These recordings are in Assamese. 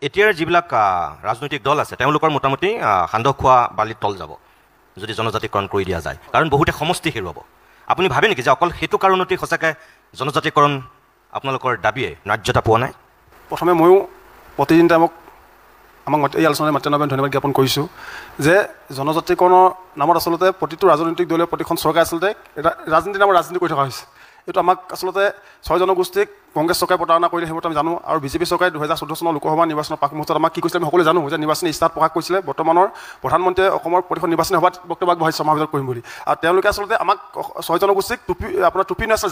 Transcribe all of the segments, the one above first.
এতিয়াৰ যিবিলাক ৰাজনৈতিক দল আছে তেওঁলোকৰ মোটামুটি সান্দহ খোৱা বালিত তল যাব যদি জনজাতিকৰণ কৰি দিয়া যায়, কাৰণ বহুতে সমষ্টি হেৰুৱাব। আপুনি ভাবে নেকি যে অকল সেইটো কাৰণতেই সঁচাকৈ জনজাতিকৰণ আপোনালোকৰ দাবীয়ে ন্যায্যতা পোৱা নাই? প্ৰথমে ময়ো প্ৰতিদিন টাইমক আমাক এই আলোচনাৰে মাতি অনাৰ বাবে ধন্যবাদ জ্ঞাপন কৰিছোঁ যে জনজাতিকৰণৰ নামত আচলতে প্ৰতিটো ৰাজনৈতিক দলে প্ৰতিখন চৰকাৰে আচলতে এটা ৰাজনীতিৰ নামত ৰাজনীতি কৰি থকা হৈছে। এইটো আমাক আচলতে 6 জনগোষ্ঠীক কংগ্ৰেছ চৰকাৰে প্ৰতাৰণা কৰিলে সেইমতে আমি জানো, আৰু বিজেপি চৰকাৰে 2014 চনৰ লোকসভা নিৰ্বাচনৰ পাক মুহূৰ্তত আমাক কি কৈছিলে আমি সকলোৱে জানো যে নিৰ্বাচনী ইস্তাহাৰত প্ৰকাশ কৰিছিলে বৰ্তমানৰ প্ৰধানমন্ত্ৰীয়ে অসমৰ প্ৰতিখন নিৰ্বাচনী সভাত বক্তব্য আগবঢ়াইছে সমাবেশত কৰিম বুলি, আৰু তেওঁলোকে আচলতে আমাক 6 জনগোষ্ঠীক টুপি নাছিলে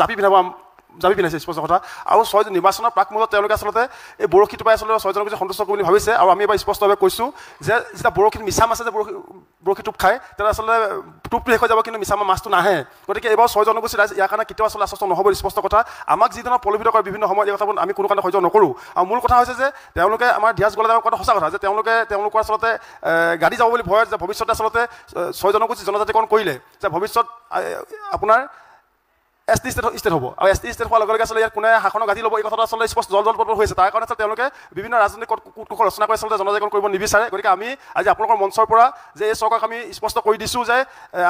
জাপি পিন্ধাইছে স্পষ্ট কথা, আৰু 6 নিৰ্বাচনৰ প্ৰাক মুহূৰ্তত তেওঁলোকে আচলতে এই বৰশীটো পাই আচলতে 6 জনগোষ্ঠী সন্তুষ্ট কৰিব বুলি ভাবিছে। আৰু আমি এবাৰ স্পষ্টভাৱে কৈছোঁ যে যেতিয়া বৰশীত মিছা মাছে যে বৰশী টোপ খায় তেতিয়া আচলতে টোপটো শেষ হৈ যাব কিন্তু মিছা মাছটো নাহে। গতিকে এইবাৰ 6 জনগোষ্ঠী ৰাইজ ইয়াৰ কাৰণে কেতিয়াও আচলতে আশ্বস্ত নহ'ব স্পষ্ট কথা। আমাক যিধৰণৰ প্ৰলোভিত কৰে বিভিন্ন সময়ত এই কথাবোৰ আমি কোনো কাৰণে সহ্য নকৰোঁ। আৰু মূল কথা হৈছে যে তেওঁলোকে আমাৰ ধিয়াজ গলাদাৰ কথা সঁচা কথা যে তেওঁলোকৰ আচলতে গাড়ী যাব বুলি ভয় যে ভৱিষ্যতে আচলতে 6 জনগোষ্ঠী জনজাতিকৰণ কৰিলে যে ভৱিষ্যত আপোনাৰ ST ষ্টেট হ'ব, আৰু ST ষ্টেট হোৱাৰ লগে লগে আচলতে ইয়াত কোনে শাসনৰ গাঁঠি ল'ব এই কথাটো আচলতে স্পষ্ট জল হৈছে। তাৰ কাৰণে আচলতে তেওঁলোকে বিভিন্ন ৰাজনৈতিক কূটকৌশল ৰচনা কৰি আচলতে জনজাতিকৰণ কৰিব নিবিচাৰে। গতিকে আমি আজি আপোনালোকৰ মঞ্চৰ পৰা যে এই চৰকাৰক আমি স্পষ্ট কৰি দিছোঁ যে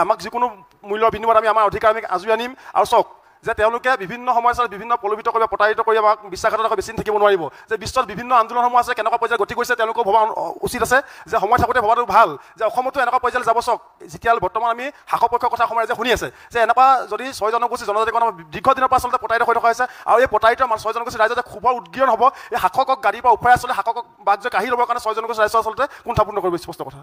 আমাক যিকোনো মূল্যৰ বিনিময়ত আমি আমাৰ অধিকাৰ আমি আজৰি আনিম। আৰু চাওক যে তেওঁলোকে বিভিন্ন সময়ত বিভিন্ন প্ৰলোভিত কৰিব প্ৰতাৰিত কৰি আমাক বিশ্বাসঘাতকতা বেছি থাকিব নোৱাৰিব। যে বিশ্বত বিভিন্ন আন্দোলনসমূহ আছে কেনেকুৱা পৰ্যায়ত গতি কৰিছে তেওঁলোকেও ভবা উচিত আছে যে সময় থাকোঁতে ভবাটো ভাল যে অসমতো এনেকুৱা পৰ্যায়লৈ যাব। চাওক যেতিয়া বৰ্তমান আমি শাসকপক্ষৰ কথা সময় যে শুনি আছে যে এনেকুৱা যদি 6 জনগোষ্ঠী জনজাতিকৰণ দীৰ্ঘদিনৰ পৰা আচলতে প্ৰতাৰিত হৈ থকা হৈছে, আৰু এই প্ৰতাৰিত 6 জনগোষ্ঠী ৰাইজে খুবৰ উদ্গীৰণ হ'ব এই শাসকক গাড়ীৰ পৰা উফৰাই আচলতে শাসকক বাঘ যে কাঢ়ি ল'বৰ কাৰণে 6 জনগোষ্ঠী ৰাইজে আচলতে কুণ্ঠাপূৰ্ণ কৰিব স্পষ্ট কথা।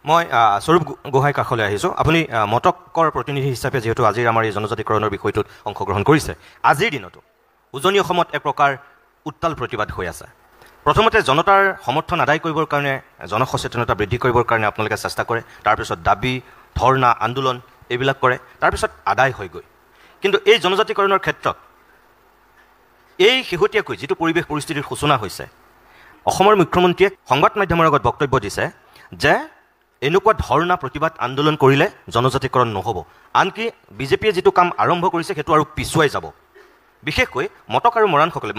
মই স্বৰূপ গোহাঁইৰ কাষলৈ আহিছোঁ। আপুনি মটকৰ প্ৰতিনিধি হিচাপে যিহেতু আজিৰ আমাৰ এই জনজাতিকৰণৰ বিষয়টোত অংশগ্ৰহণ কৰিছে, আজিৰ দিনতো উজনি অসমত এক প্ৰকাৰ উত্তাল প্ৰতিবাদ হৈ আছে। প্ৰথমতে জনতাৰ সমৰ্থন আদায় কৰিবৰ কাৰণে জনসচেতনতা বৃদ্ধি কৰিবৰ কাৰণে আপোনালোকে চেষ্টা কৰে, তাৰপিছত দাবী ধৰ্ণা আন্দোলন এইবিলাক কৰে, তাৰপিছত আদায় হৈ গৈ। কিন্তু এই জনজাতিকৰণৰ ক্ষেত্ৰত এই শেহতীয়াকৈ যিটো পৰিৱেশ পৰিস্থিতিৰ সূচনা হৈছে, অসমৰ মুখ্যমন্ত্ৰীয়ে সংবাদ মাধ্যমৰ আগত বক্তব্য দিছে যে এনেকুৱা ধৰ্ণা প্ৰতিবাদ আন্দোলন কৰিলে জনজাতিকৰণ নহ'ব, আনকি বিজেপিয়ে যিটো কাম আৰম্ভ কৰিছে সেইটো আৰু পিছুৱাই যাব। বিশেষকৈ মটক আৰু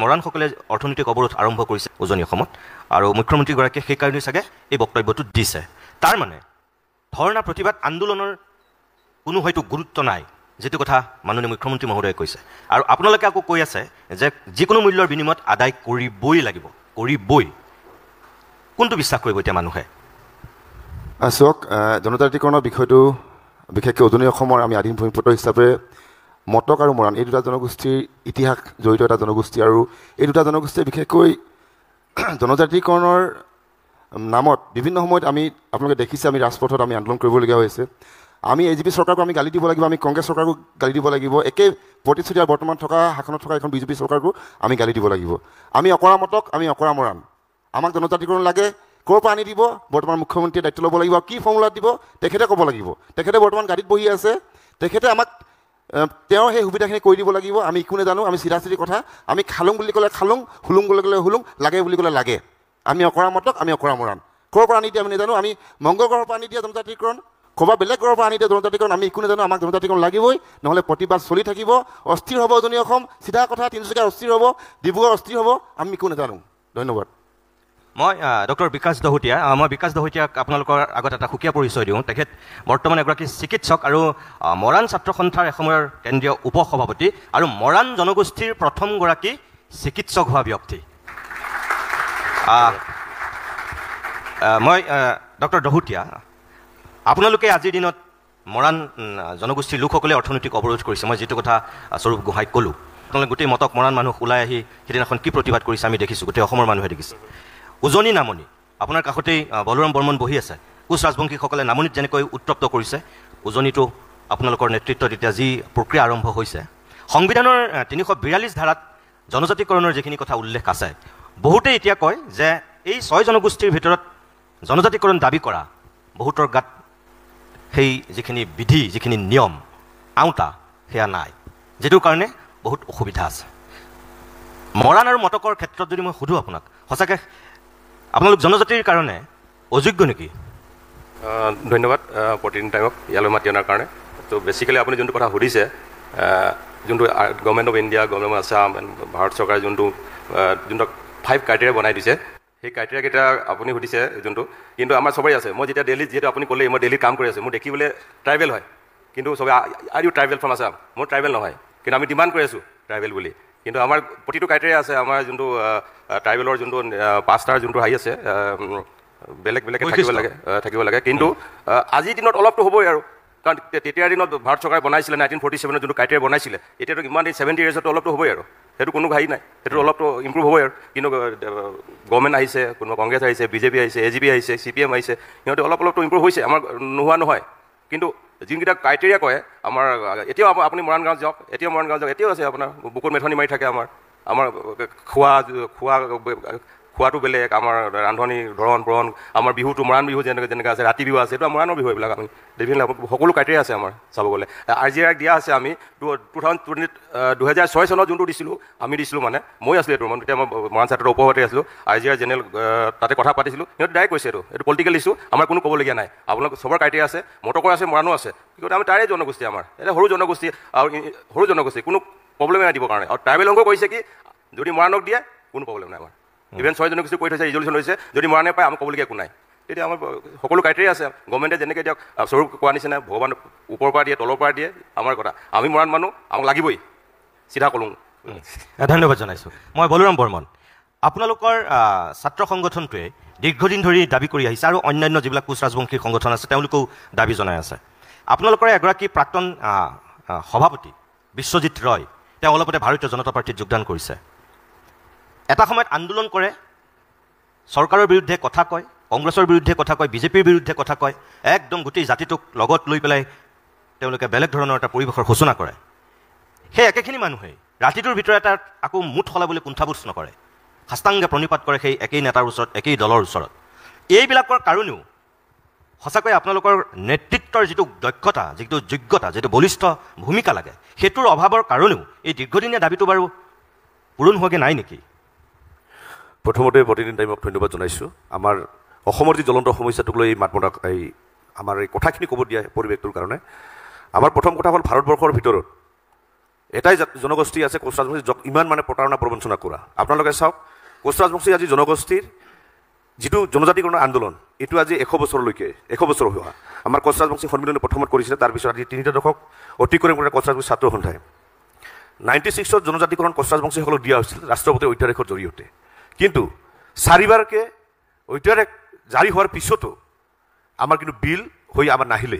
মৰাণসকলে অৰ্থনৈতিক অৱৰোধ আৰম্ভ কৰিছে উজনি অসমত, আৰু মুখ্যমন্ত্ৰীগৰাকীয়ে সেইকাৰণেই চাগে এই বক্তব্যটো দিছে। তাৰমানে ধৰ্ণা প্ৰতিবাদ আন্দোলনৰ কোনো হয়তো গুৰুত্ব নাই, যিটো কথা মাননীয় মুখ্যমন্ত্ৰী মহোদয়ে কৈছে, আৰু আপোনালোকে আকৌ কৈ আছে যে যিকোনো মূল্যৰ বিনিময়ত আদায় কৰিবই লাগিব, কৰিবই। কোনটো বিশ্বাস কৰিব এতিয়া মানুহে? চাওক, জনজাতিকৰণৰ বিষয়টো বিশেষকৈ উজনি অসমৰ আমি আদিম ভূমিপুত্ৰ হিচাপে মটক আৰু মৰাণ এই 2টা জনগোষ্ঠীৰ ইতিহাস জড়িত এটা জনগোষ্ঠী, আৰু এই 2টা জনগোষ্ঠীয়ে বিশেষকৈ জনজাতিকৰণৰ নামত বিভিন্ন সময়ত আপোনালোকে দেখিছে আমি ৰাজপথত আমি আন্দোলন কৰিবলগীয়া হৈছে। আমি AGP চৰকাৰকো আমি গালি দিব লাগিব, আমি কংগ্ৰেছ চৰকাৰকো গালি দিব লাগিব, একে প্ৰতিশ্ৰুতি আৰু বৰ্তমান শাসনত থকা এখন BJP চৰকাৰকো আমি গালি দিব লাগিব। আমি অকৰা মটক, আমি অকৰা মৰাণ, আমাক জনজাতিকৰণ লাগে, ক'ৰ পৰা আনি দিব বৰ্তমান মুখ্যমন্ত্ৰীয়ে দায়িত্ব ল'ব লাগিব, কি ফৰ্মুলাত দিব তেখেতে ক'ব লাগিব। তেখেতে বৰ্তমান গাড়ীত বহি আছে, তেখেতে আমাক তেওঁৰ সেই সুবিধাখিনি কৰি দিব লাগিব। আমি একো নাজানো, আমি চিধা কথা, আমি খালুং বুলি ক'লে খালুং, হুলুং বুলি ক'লে হুলুং, লাগে বুলি ক'লে লাগে। আমি অকৰা মটক, আমি অকৰা মৰাণ, ক'ৰ পৰা আনি দিয়ে আমি নাজানো। আমি মংগল গ্ৰহৰ পৰা আনি দিয়া জনজাতিকৰণ, ক'ৰবাত বেলেগ গ্ৰহৰ পৰা আনি দিয়া জনজাতিকৰণ, আমি একো নাজানো। আমাক জনজাতিকৰণ লাগিবই, নহ'লে প্ৰতিবাদ চলি থাকিব। অস্থিৰ হ'ব উজনি অসম, চিধা কথা, তিনিচুকীয়া অস্থিৰ হ'ব, ডিব্ৰুগড় অস্থিৰ হ'ব, আমি একো নাজানো। ধন্যবাদ। মই ডক্টৰ বিকাশ দহোটীয়া, মই বিকাশ দহোটীয়াক আপোনালোকৰ আগত এটা সুকীয়া পৰিচয় দিওঁ। তেখেত বৰ্তমান এগৰাকী চিকিৎসক আৰু মৰাণ ছাত্ৰ সন্থাৰ এসময়ৰ কেন্দ্ৰীয় উপসভাপতি, আৰু মৰাণ জনগোষ্ঠীৰ প্ৰথমগৰাকী চিকিৎসক হোৱা ব্যক্তি। মই ডক্টৰ দহোটীয়া, আপোনালোকে আজিৰ দিনত মৰাণ জনগোষ্ঠীৰ লোকসকলে অৰ্থনৈতিক অৱৰোধ কৰিছে, মই যিটো কথা স্বৰূপ গোহাঁইক ক'লোঁ। আপোনালোকে গোটেই মটক মৰাণ মানুহ ওলাই আহি সেইদিনাখন কি প্ৰতিবাদ কৰিছে আমি দেখিছোঁ, গোটেই অসমৰ মানুহে দেখিছে। উজনি নামনি আপোনাৰ কাষতেই বলোৰাম বৰ্মন বহি আছে, কোচ ৰাজবংশীসকলে নামনিত যেনেকৈ উত্তপ্ত কৰিছে, উজনিতো আপোনালোকৰ নেতৃত্বত এতিয়া যি প্ৰক্ৰিয়া আৰম্ভ হৈছে। সংবিধানৰ 342 ধাৰাত জনজাতিকৰণৰ যিখিনি কথা উল্লেখ আছে, বহুতেই এতিয়া কয় যে এই 6 জনগোষ্ঠীৰ ভিতৰত জনজাতিকৰণ দাবী কৰা বহুতৰ গাত সেই যিখিনি বিধি, যিখিনি নিয়ম আওতা সেয়া নাই, যিটোৰ কাৰণে বহুত অসুবিধা আছে। মৰাণ আৰু মটকৰ ক্ষেত্ৰত যদি মই সোধোঁ আপোনাক, সঁচাকৈ আপোনালোক জনজাতিৰ কাৰণে অযোগ্য নেকি? ধন্যবাদ প্ৰতিদিন টাইমক ইয়ালৈ মাতি অনাৰ কাৰণে। তো বেচিকেলি আপুনি যোনটো কথা সুধিছে, যোনটো government of India, government of Assam, Bharat চৰকাৰে যোনটো 5 ক্ৰাইটেৰিয়া বনাই দিছে, সেই ক্ৰাইটেৰিয়াকেইটা আপুনি সুধিছে যোনটো, কিন্তু আমাৰ চবেই আছে। মই যেতিয়া দিল্লীত, যিহেতু আপুনি ক'লে মই দিল্লীত কাম কৰি আছোঁ, মোৰ দেখিবলৈ ট্ৰাইবেল হয়, কিন্তু চবে are you tribal from Assam, মোৰ ট্ৰাইবেল নহয়, কিন্তু আমি ডিমাণ্ড কৰি আছোঁ ট্ৰাইবেল বুলি। কিন্তু আমাৰ প্ৰতিটো ক্ৰাইটেৰিয়া আছে, আমাৰ যোনটো ট্ৰাইবেলৰ যোনটো 5টাৰ যোনটো হেৰি আছে, বেলেগ বেলেগ থাকিব লাগে। কিন্তু আজিৰ দিনত অলপতো হ'বই আৰু, কাৰণ তেতিয়াৰ দিনত ভাৰত চৰকাৰে বনাইছিলে 1947 যোনটো ক্ৰাইটেৰিয়া বনাইছিলে, এতিয়াতো ইমান 70 ইয়াৰ্ছতো অলপতো হ'বই আৰু, সেইটো কোনো হেৰি নাই, সেইটো অলপতো ইম্প্ৰুভ হ'বই আৰু। কিন্তু গভৰ্ণমেণ্ট আহিছে, কোনোবা কংগ্ৰেছ আহিছে, বিজেপি আহিছে, AGP আহিছে, CPM আহিছে, সিহঁতে অলপতো ইম্প্ৰুভ হৈছে, আমাৰ নোহোৱা নহয়। কিন্তু যোনকেইটা ক্ৰাইটেৰিয়া কয় আমাৰ, এতিয়াও আপুনি মৰাণ গাঁৱত যাওক, এতিয়াও আছে আপোনাৰ বুকুত মেথনি মাৰি থাকে। আমাৰ খোৱাটো বেলেগ, আমাৰ ৰান্ধনি ধৰণ পৰণ, আমাৰ বিহুটো মৰাণ বিহু যেনেকৈ আছে, ৰাতি বিহু আছে, এইটো মৰাণৰ বিহু, এইবিলাক আমি বিভিন্ন সকলো ক্ৰাইটেৰিয়া আছে আমাৰ চাব গ'লে। RGR দিয়া আছে আমি 2006 চনত যোনটো দিছিলোঁ, আমি দিছিলোঁ মানে, মই আছিলোঁ এইটো, তেতিয়া মই মৰাণ ছাত্ৰৰ উপসভাপতি আছিলোঁ, RGR জেনেৰেল তাতে কথা পাতিছিলোঁ, সিহঁতে ডাইৰেক্ট কৈছে এইটো পলিটিকেল ইছ্যু, আমাৰ কোনো ক'বলগীয়া নাই, আপোনালোক চবৰ ক্ৰাইটেৰিয়া আছে, মটকৰ আছে, মৰাণো আছে, কিন্তু আমি তাৰে জনগোষ্ঠী, আমাৰ এটা সৰু জনগোষ্ঠী কোনো প্ৰব্লেমে নাই দিবৰ কাৰণে। আৰু ট্ৰাইবেল অংগ কৈছে কি, যদি মৰাণক দিয়ে কোনো প্ৰব্লেম নাই আমাৰ, ইভেন 6 জনগোষ্ঠী কৈ থৈছে, ৰিজলিউশ্যন হৈছে, যদি মৰাণে পায় আমি ক'বলগীয়া একো নাই। তেতিয়া আমাৰ সকলো ক্ৰাইটেৰিয়া আছে, গভৰ্ণমেণ্টে যেনেকৈ দিয়ক, স্বৰূপ কোৱা নিচিনা ভগৱান ওপৰৰ পৰা দিয়ে, তলৰ পৰা দিয়ে, আমাৰ কথা, আমি মৰাণ মানুহ, আমাক লাগিবই, চিধা ক'লোঁ। ধন্যবাদ জনাইছোঁ। মই বলোৰাম বৰ্মন, আপোনালোকৰ ছাত্ৰ সংগঠনটোৱে দীৰ্ঘদিন ধৰি দাবী কৰি আহিছে, আৰু অন্যান্য যিবিলাক কোচ ৰাজবংশী সংগঠন আছে তেওঁলোকেও দাবী জনাই আছে। আপোনালোকৰ এগৰাকী প্ৰাক্তন সভাপতি বিশ্বজিৎ ৰয়, তেওঁ অলপতে ভাৰতীয় জনতা পাৰ্টীত যোগদান কৰিছে। এটা সময়ত আন্দোলন কৰে, চৰকাৰৰ বিৰুদ্ধে কথা কয়, কংগ্ৰেছৰ বিৰুদ্ধে কথা কয়, বিজেপিৰ বিৰুদ্ধে কথা কয়, একদম গোটেই জাতিটোক লগত লৈ পেলাই তেওঁলোকে বেলেগ ধৰণৰ এটা পৰিৱেশৰ সূচনা কৰে। সেই একেখিনি মানুহেই ৰাতিটোৰ ভিতৰত এটা আকৌ মুঠ সলাবলৈ কুণ্ঠাবোধ নকৰে, সাষ্টাংগে প্ৰণিপাত কৰে সেই একেই নেতাৰ ওচৰত, একেই দলৰ ওচৰত। এইবিলাকৰ কাৰণেও সঁচাকৈ আপোনালোকৰ নেতৃত্বৰ যিটো দক্ষতা, যিটো যোগ্যতা, যিটো বলিষ্ঠ ভূমিকা লাগে, সেইটোৰ অভাৱৰ কাৰণেও এই দীৰ্ঘদিনীয়া দাবীটো বাৰু পূৰণ হোৱাকৈ নাই নেকি? প্ৰথমতে প্ৰতিদিন টাইমক ধন্যবাদ জনাইছোঁ। আমাৰ অসমৰ যি জ্বলন্ত সমস্যাটোক লৈ মাত মতা আমাৰ এই কথাখিনি ক'ব দিয়া পৰিৱেশটোৰ কাৰণে। আমাৰ প্ৰথম কথা হ'ল, ভাৰতবৰ্ষৰ ভিতৰত এটাই জনগোষ্ঠী আছে কোচ ৰাজবংশী, ইমান মানে প্ৰতাৰণা প্ৰবঞ্চনা কৰা। আপোনালোকে চাওক, কোচ ৰাজবংশী আজি জনগোষ্ঠীৰ যিটো জনজাতিকৰণৰ আন্দোলন, এইটো আজি 100 বছৰ হোৱা। আমাৰ কোচ ৰাজবংশী সন্মিলনে প্ৰথমত কৰিছিলে, তাৰপিছত আজি 3টা দশক অতিক্ৰম কৰি কোচ ৰাজবংশী ছাত্ৰ সন্থাই 96ত জনজাতিকৰণ কোচ ৰাজবংশীসকলক দিয়া হৈছিল ৰাষ্ট্ৰপতিৰ অধ্যাদেশৰ জৰিয়তে। কিন্তু 4বাৰকৈ অধ্যাদেশ জাৰি হোৱাৰ পিছতো আমাৰ কিন্তু বিল হৈ আমাৰ নাহিলে।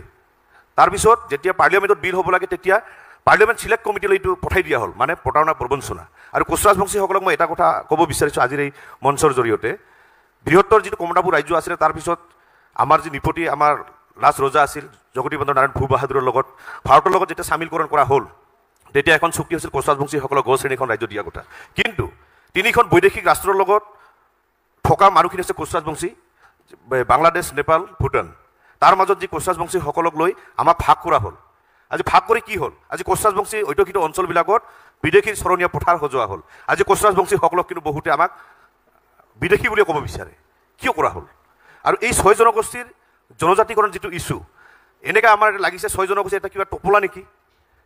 তাৰপিছত যেতিয়া পাৰ্লিয়ামেণ্টত বিল হ'ব লাগে, তেতিয়া পাৰ্লিয়ামেণ্ট চিলেক্ট কমিটিলৈ এইটো পঠাই দিয়া হ'ল, মানে প্ৰতাৰণা প্ৰবঞ্চনা। আৰু কোচ ৰাজবংশীসকলক মই এটা কথা ক'ব বিচাৰিছোঁ আজিৰ এই মঞ্চৰ জৰিয়তে, বৃহত্তৰ যিটো কমতাপুৰ ৰাজ্য আছিলে, তাৰপিছত আমাৰ যি নিপতি আমাৰ লাষ্ট ৰজা আছিল জগদীবন্দ্ৰ নাৰায়ণ ভূবাহাদুৰৰ লগত ভাৰতৰ লগত যেতিয়া চামিলকৰণ কৰা হ'ল, তেতিয়া এখন চুক্তি হৈছিল কোচ ৰাজবংশীসকলক গছ শ্ৰেণীখন ৰাজ্য দিয়া কথা। কিন্তু 3খন বৈদেশিক ৰাষ্ট্ৰৰ লগত থকা মানুহখিনি আছে কোচ ৰাজবংশী, বাংলাদেশ, নেপাল, ভূটান। তাৰ মাজত যি কোচ ৰাজবংশীসকলক লৈ আমাক ভাগ কৰা হ'ল। আজি ভাগ কৰি কি হ'ল, আজি কোচ ৰাজবংশী অধ্যুষিত অঞ্চলবিলাকত বিদেশী চৰণীয়া পথাৰ সজোৱা হ'ল। আজি কোচ ৰাজবংশীসকলক কিন্তু বহুতে আমাক বিদেশী বুলিয়ে ক'ব বিচাৰে। কিয় কৰা হ'ল? আৰু এই 6 জনগোষ্ঠীৰ জনজাতিকৰণ যিটো ইছ্যু, এনেকৈ আমাৰ লাগিছে 6 জনগোষ্ঠী এটা কিবা টোপোলা নেকি,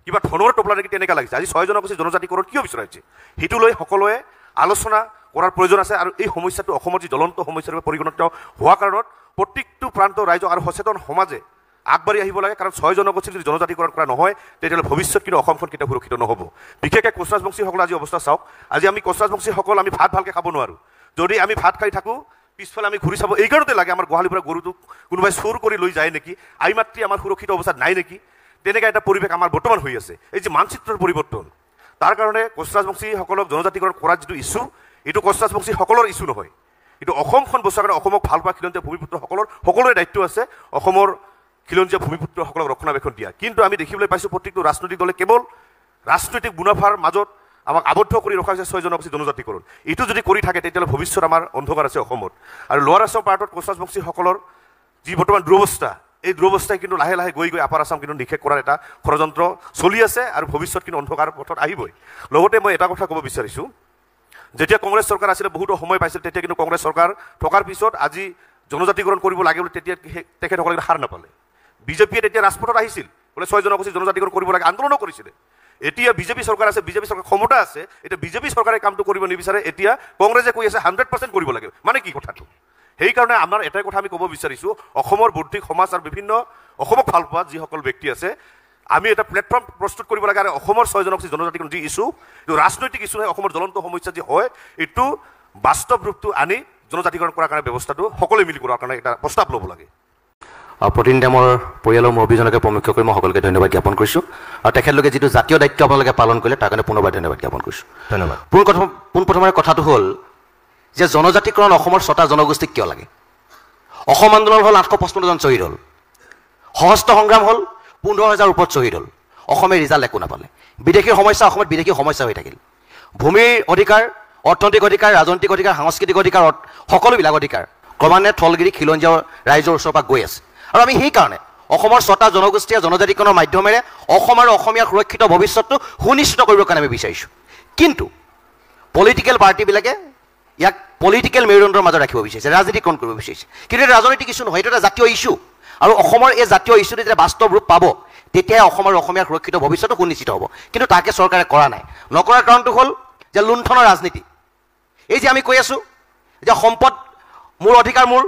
কিবা ধনৰ টোপোলা নেকি, তেনেকুৱা লাগিছে। আজি 6 জনগোষ্ঠী জনজাতিকৰণ কিয় বিচাৰিছে, সেইটো লৈ সকলোৱে আলোচনা কৰাৰ প্ৰয়োজন আছে। আৰু এই সমস্যাটো অসমৰ যি জ্বলন্ত সমস্যা ৰূপে পৰিগণিত হোৱা কাৰণত প্ৰত্যেকটো প্ৰান্ত ৰাইজ আৰু সচেতন সমাজে আগবাঢ়ি আহিব লাগে। কাৰণ 6 জনগোষ্ঠীৰ যদি জনজাতিকৰণ কৰা নহয়, তেতিয়াহ'লে ভৱিষ্যত কিন্তু অসমখন কেতিয়াও সুৰক্ষিত নহ'ব। বিশেষকৈ কোচ ৰাজবংশীসকলৰ আজি অৱস্থা চাওক। আজি আমি কোচ ৰাজবংশীসকল আমি ভাত ভালকৈ খাব নোৱাৰোঁ। যদি আমি ভাত খাই থাকোঁ, পিছফালে আমি ঘূৰি চাব এই কাৰণতে লাগে, আমাৰ গোহালিৰ পৰা গৰুটোক কোনোবাই চুৰ কৰি লৈ যায় নেকি, আই মাতৃ আমাৰ সুৰক্ষিত অৱস্থাত নাই নেকি, তেনেকুৱা এটা পৰিৱেশ আমাৰ বৰ্তমান হৈ আছে। এই যে মানচিত্ৰৰ পৰিৱৰ্তন, তাৰ কাৰণে কোচ ৰাজবংশীসকলক জনজাতিকৰণ কৰাৰ যিটো ইছ্যু, এইটো কোচ ৰাজবংশীসকলৰ ইছ্যু নহয়, এইটো অসমখন বচোৱাৰ কাৰণে অসমক ভাল পোৱা খিলঞ্জীয়া ভূমিপুত্ৰসকলৰ সকলোৰে দায়িত্ব আছে অসমৰ খিলঞ্জীয়া ভূমিপুত্ৰসকলক ৰক্ষণাবেক্ষণ দিয়া। কিন্তু আমি দেখিবলৈ পাইছোঁ প্ৰত্যেকটো ৰাজনৈতিক দলে কেৱল ৰাজনৈতিক মুনাফাৰ মাজত আমাক আবদ্ধ কৰি ৰখা হৈছে 6 জনগোষ্ঠী জনজাতিকৰণ। এইটো যদি কৰি থাকে, তেতিয়াহ'লে ভৱিষ্যত আমাৰ অন্ধকাৰ আছে অসমত। আৰু লোৱাৰ আছাম পাৰ্টত কোচ ৰাজবংশীসকলৰ যি বৰ্তমান দুৰৱস্থা, এই দুৰৱস্থাই কিন্তু লাহে লাহে গৈ আপাৰ আছাম কিন্তু নিষেধ কৰাৰ এটা ষড়যন্ত্ৰ চলি আছে, আৰু ভৱিষ্যত কিন্তু অন্ধকাৰ পথত আহিবই। লগতে মই এটা কথা ক'ব বিচাৰিছোঁ, যেতিয়া কংগ্ৰেছ চৰকাৰ আছিলে বহুতো সময় পাইছিল, তেতিয়া কিন্তু কংগ্ৰেছ চৰকাৰ থকাৰ পিছত আজি জনজাতিকৰণ কৰিব লাগে বুলি তেতিয়া তেখেতসকলে সাৰ নাপালে। বিজেপিয়ে তেতিয়া ৰাজপথত আহিছিল, বোলে 6 জনগোষ্ঠী জনজাতিকৰণ কৰিব লাগে, আন্দোলনো কৰিছিলে। এতিয়া বিজেপি চৰকাৰ আছে, বিজেপি চৰকাৰ ক্ষমতা আছে, এতিয়া বিজেপি চৰকাৰে কামটো কৰিব নিবিচাৰে, এতিয়া কংগ্ৰেছে কৈ আছে 100% কৰিব লাগে। মানে কি কথাটো? সেইকাৰণে আমাৰ এটাই কথা আমি ক'ব বিচাৰিছোঁ, অসমৰ বৌদ্ধিক সমাজ আৰু বিভিন্ন অসমক ভাল পোৱা যিসকল ব্যক্তি আছে, আমি এটা প্লেটফৰ্ম প্ৰস্তুত কৰিব লাগে। আৰু অসমৰ 6 জনগোষ্ঠী জনজাতিকৰণ যি ইছ্যু, এইটো ৰাজনৈতিক ইছ্যু নহয়, অসমৰ জ্বলন্ত সমস্যা যি হয়, এইটো বাস্তৱ ৰূপটো আনি জনজাতিকৰণ কৰাৰ কাৰণে ব্যৱস্থাটো সকলোৱে মিলি কৰাৰ কাৰণে এটা প্ৰস্তাৱ ল'ব লাগে। প্ৰতিনিধি মোৰ পৰিয়ালৰ মুৰব্বীজনকে প্ৰমুখ্য কৰি মই সকলোকে ধন্যবাদ জ্ঞাপন কৰিছোঁ। আৰু তেখেতলোকে যিটো জাতীয় দায়িত্ব আপোনালোকে পালন কৰিলে তাৰ কাৰণে পুনৰবাৰ ধন্যবাদ জ্ঞাপন কৰিছোঁ। ধন্যবাদ। পোনপ্ৰথমে কথাটো হ'ল যে জনজাতিকৰণ অসমৰ 6টা জনগোষ্ঠীক কিয় লাগে? অসম আন্দোলন হ'ল 855 জন শ্বহীদ হ'ল, সশস্ত্ৰ সংগ্ৰাম হ'ল 15,000 ওপৰত শ্বহীদ হ'ল, অসমে ৰিজাল্ট একো নাপালে। বিদেশী সমস্যা অসমত বিদেশী সমস্যা হৈ থাকিল। ভূমিৰ অধিকাৰ, অৰ্থনৈতিক অধিকাৰ, ৰাজনৈতিক অধিকাৰ, সাংস্কৃতিক অধিকাৰ, সকলোবিলাক অধিকাৰ ক্ৰমান্বয়ে থলগিৰি খিলঞ্জীয়া ৰাইজৰ ওচৰৰ পৰা গৈ আছে। আৰু আমি সেইকাৰণে অসমৰ 6টা জনগোষ্ঠীয়ে জনজাতিকৰণৰ মাধ্যমেৰে অসম আৰু অসমীয়াৰ সুৰক্ষিত ভৱিষ্যতটো সুনিশ্চিত কৰিবৰ কাৰণে আমি বিচাৰিছোঁ। কিন্তু পলিটিকেল পাৰ্টিবিলাকে ইয়াক পলিটিকেল মেৰুদণ্ডৰ মাজত ৰাখিব বিচাৰিছে, ৰাজনীতিকৰণ কৰিব বিচাৰিছে। কিন্তু এটা ৰাজনৈতিক ইছ্যু নহয়, এইটো এটা জাতীয় ইছ্যু। আৰু অসমৰ এই জাতীয় ইছ্যুটো যেতিয়া বাস্তৱ ৰূপ পাব, তেতিয়াই অসম আৰু অসমীয়াৰ সুৰক্ষিত ভৱিষ্যতটো সুনিশ্চিত হ'ব। কিন্তু তাকে চৰকাৰে কৰা নাই। নকৰাৰ কাৰণটো হ'ল যে লুণ্ঠনৰ ৰাজনীতি। এই যে আমি কৈ আছোঁ যে সম্পদ মোৰ অধিকাৰ মোৰ,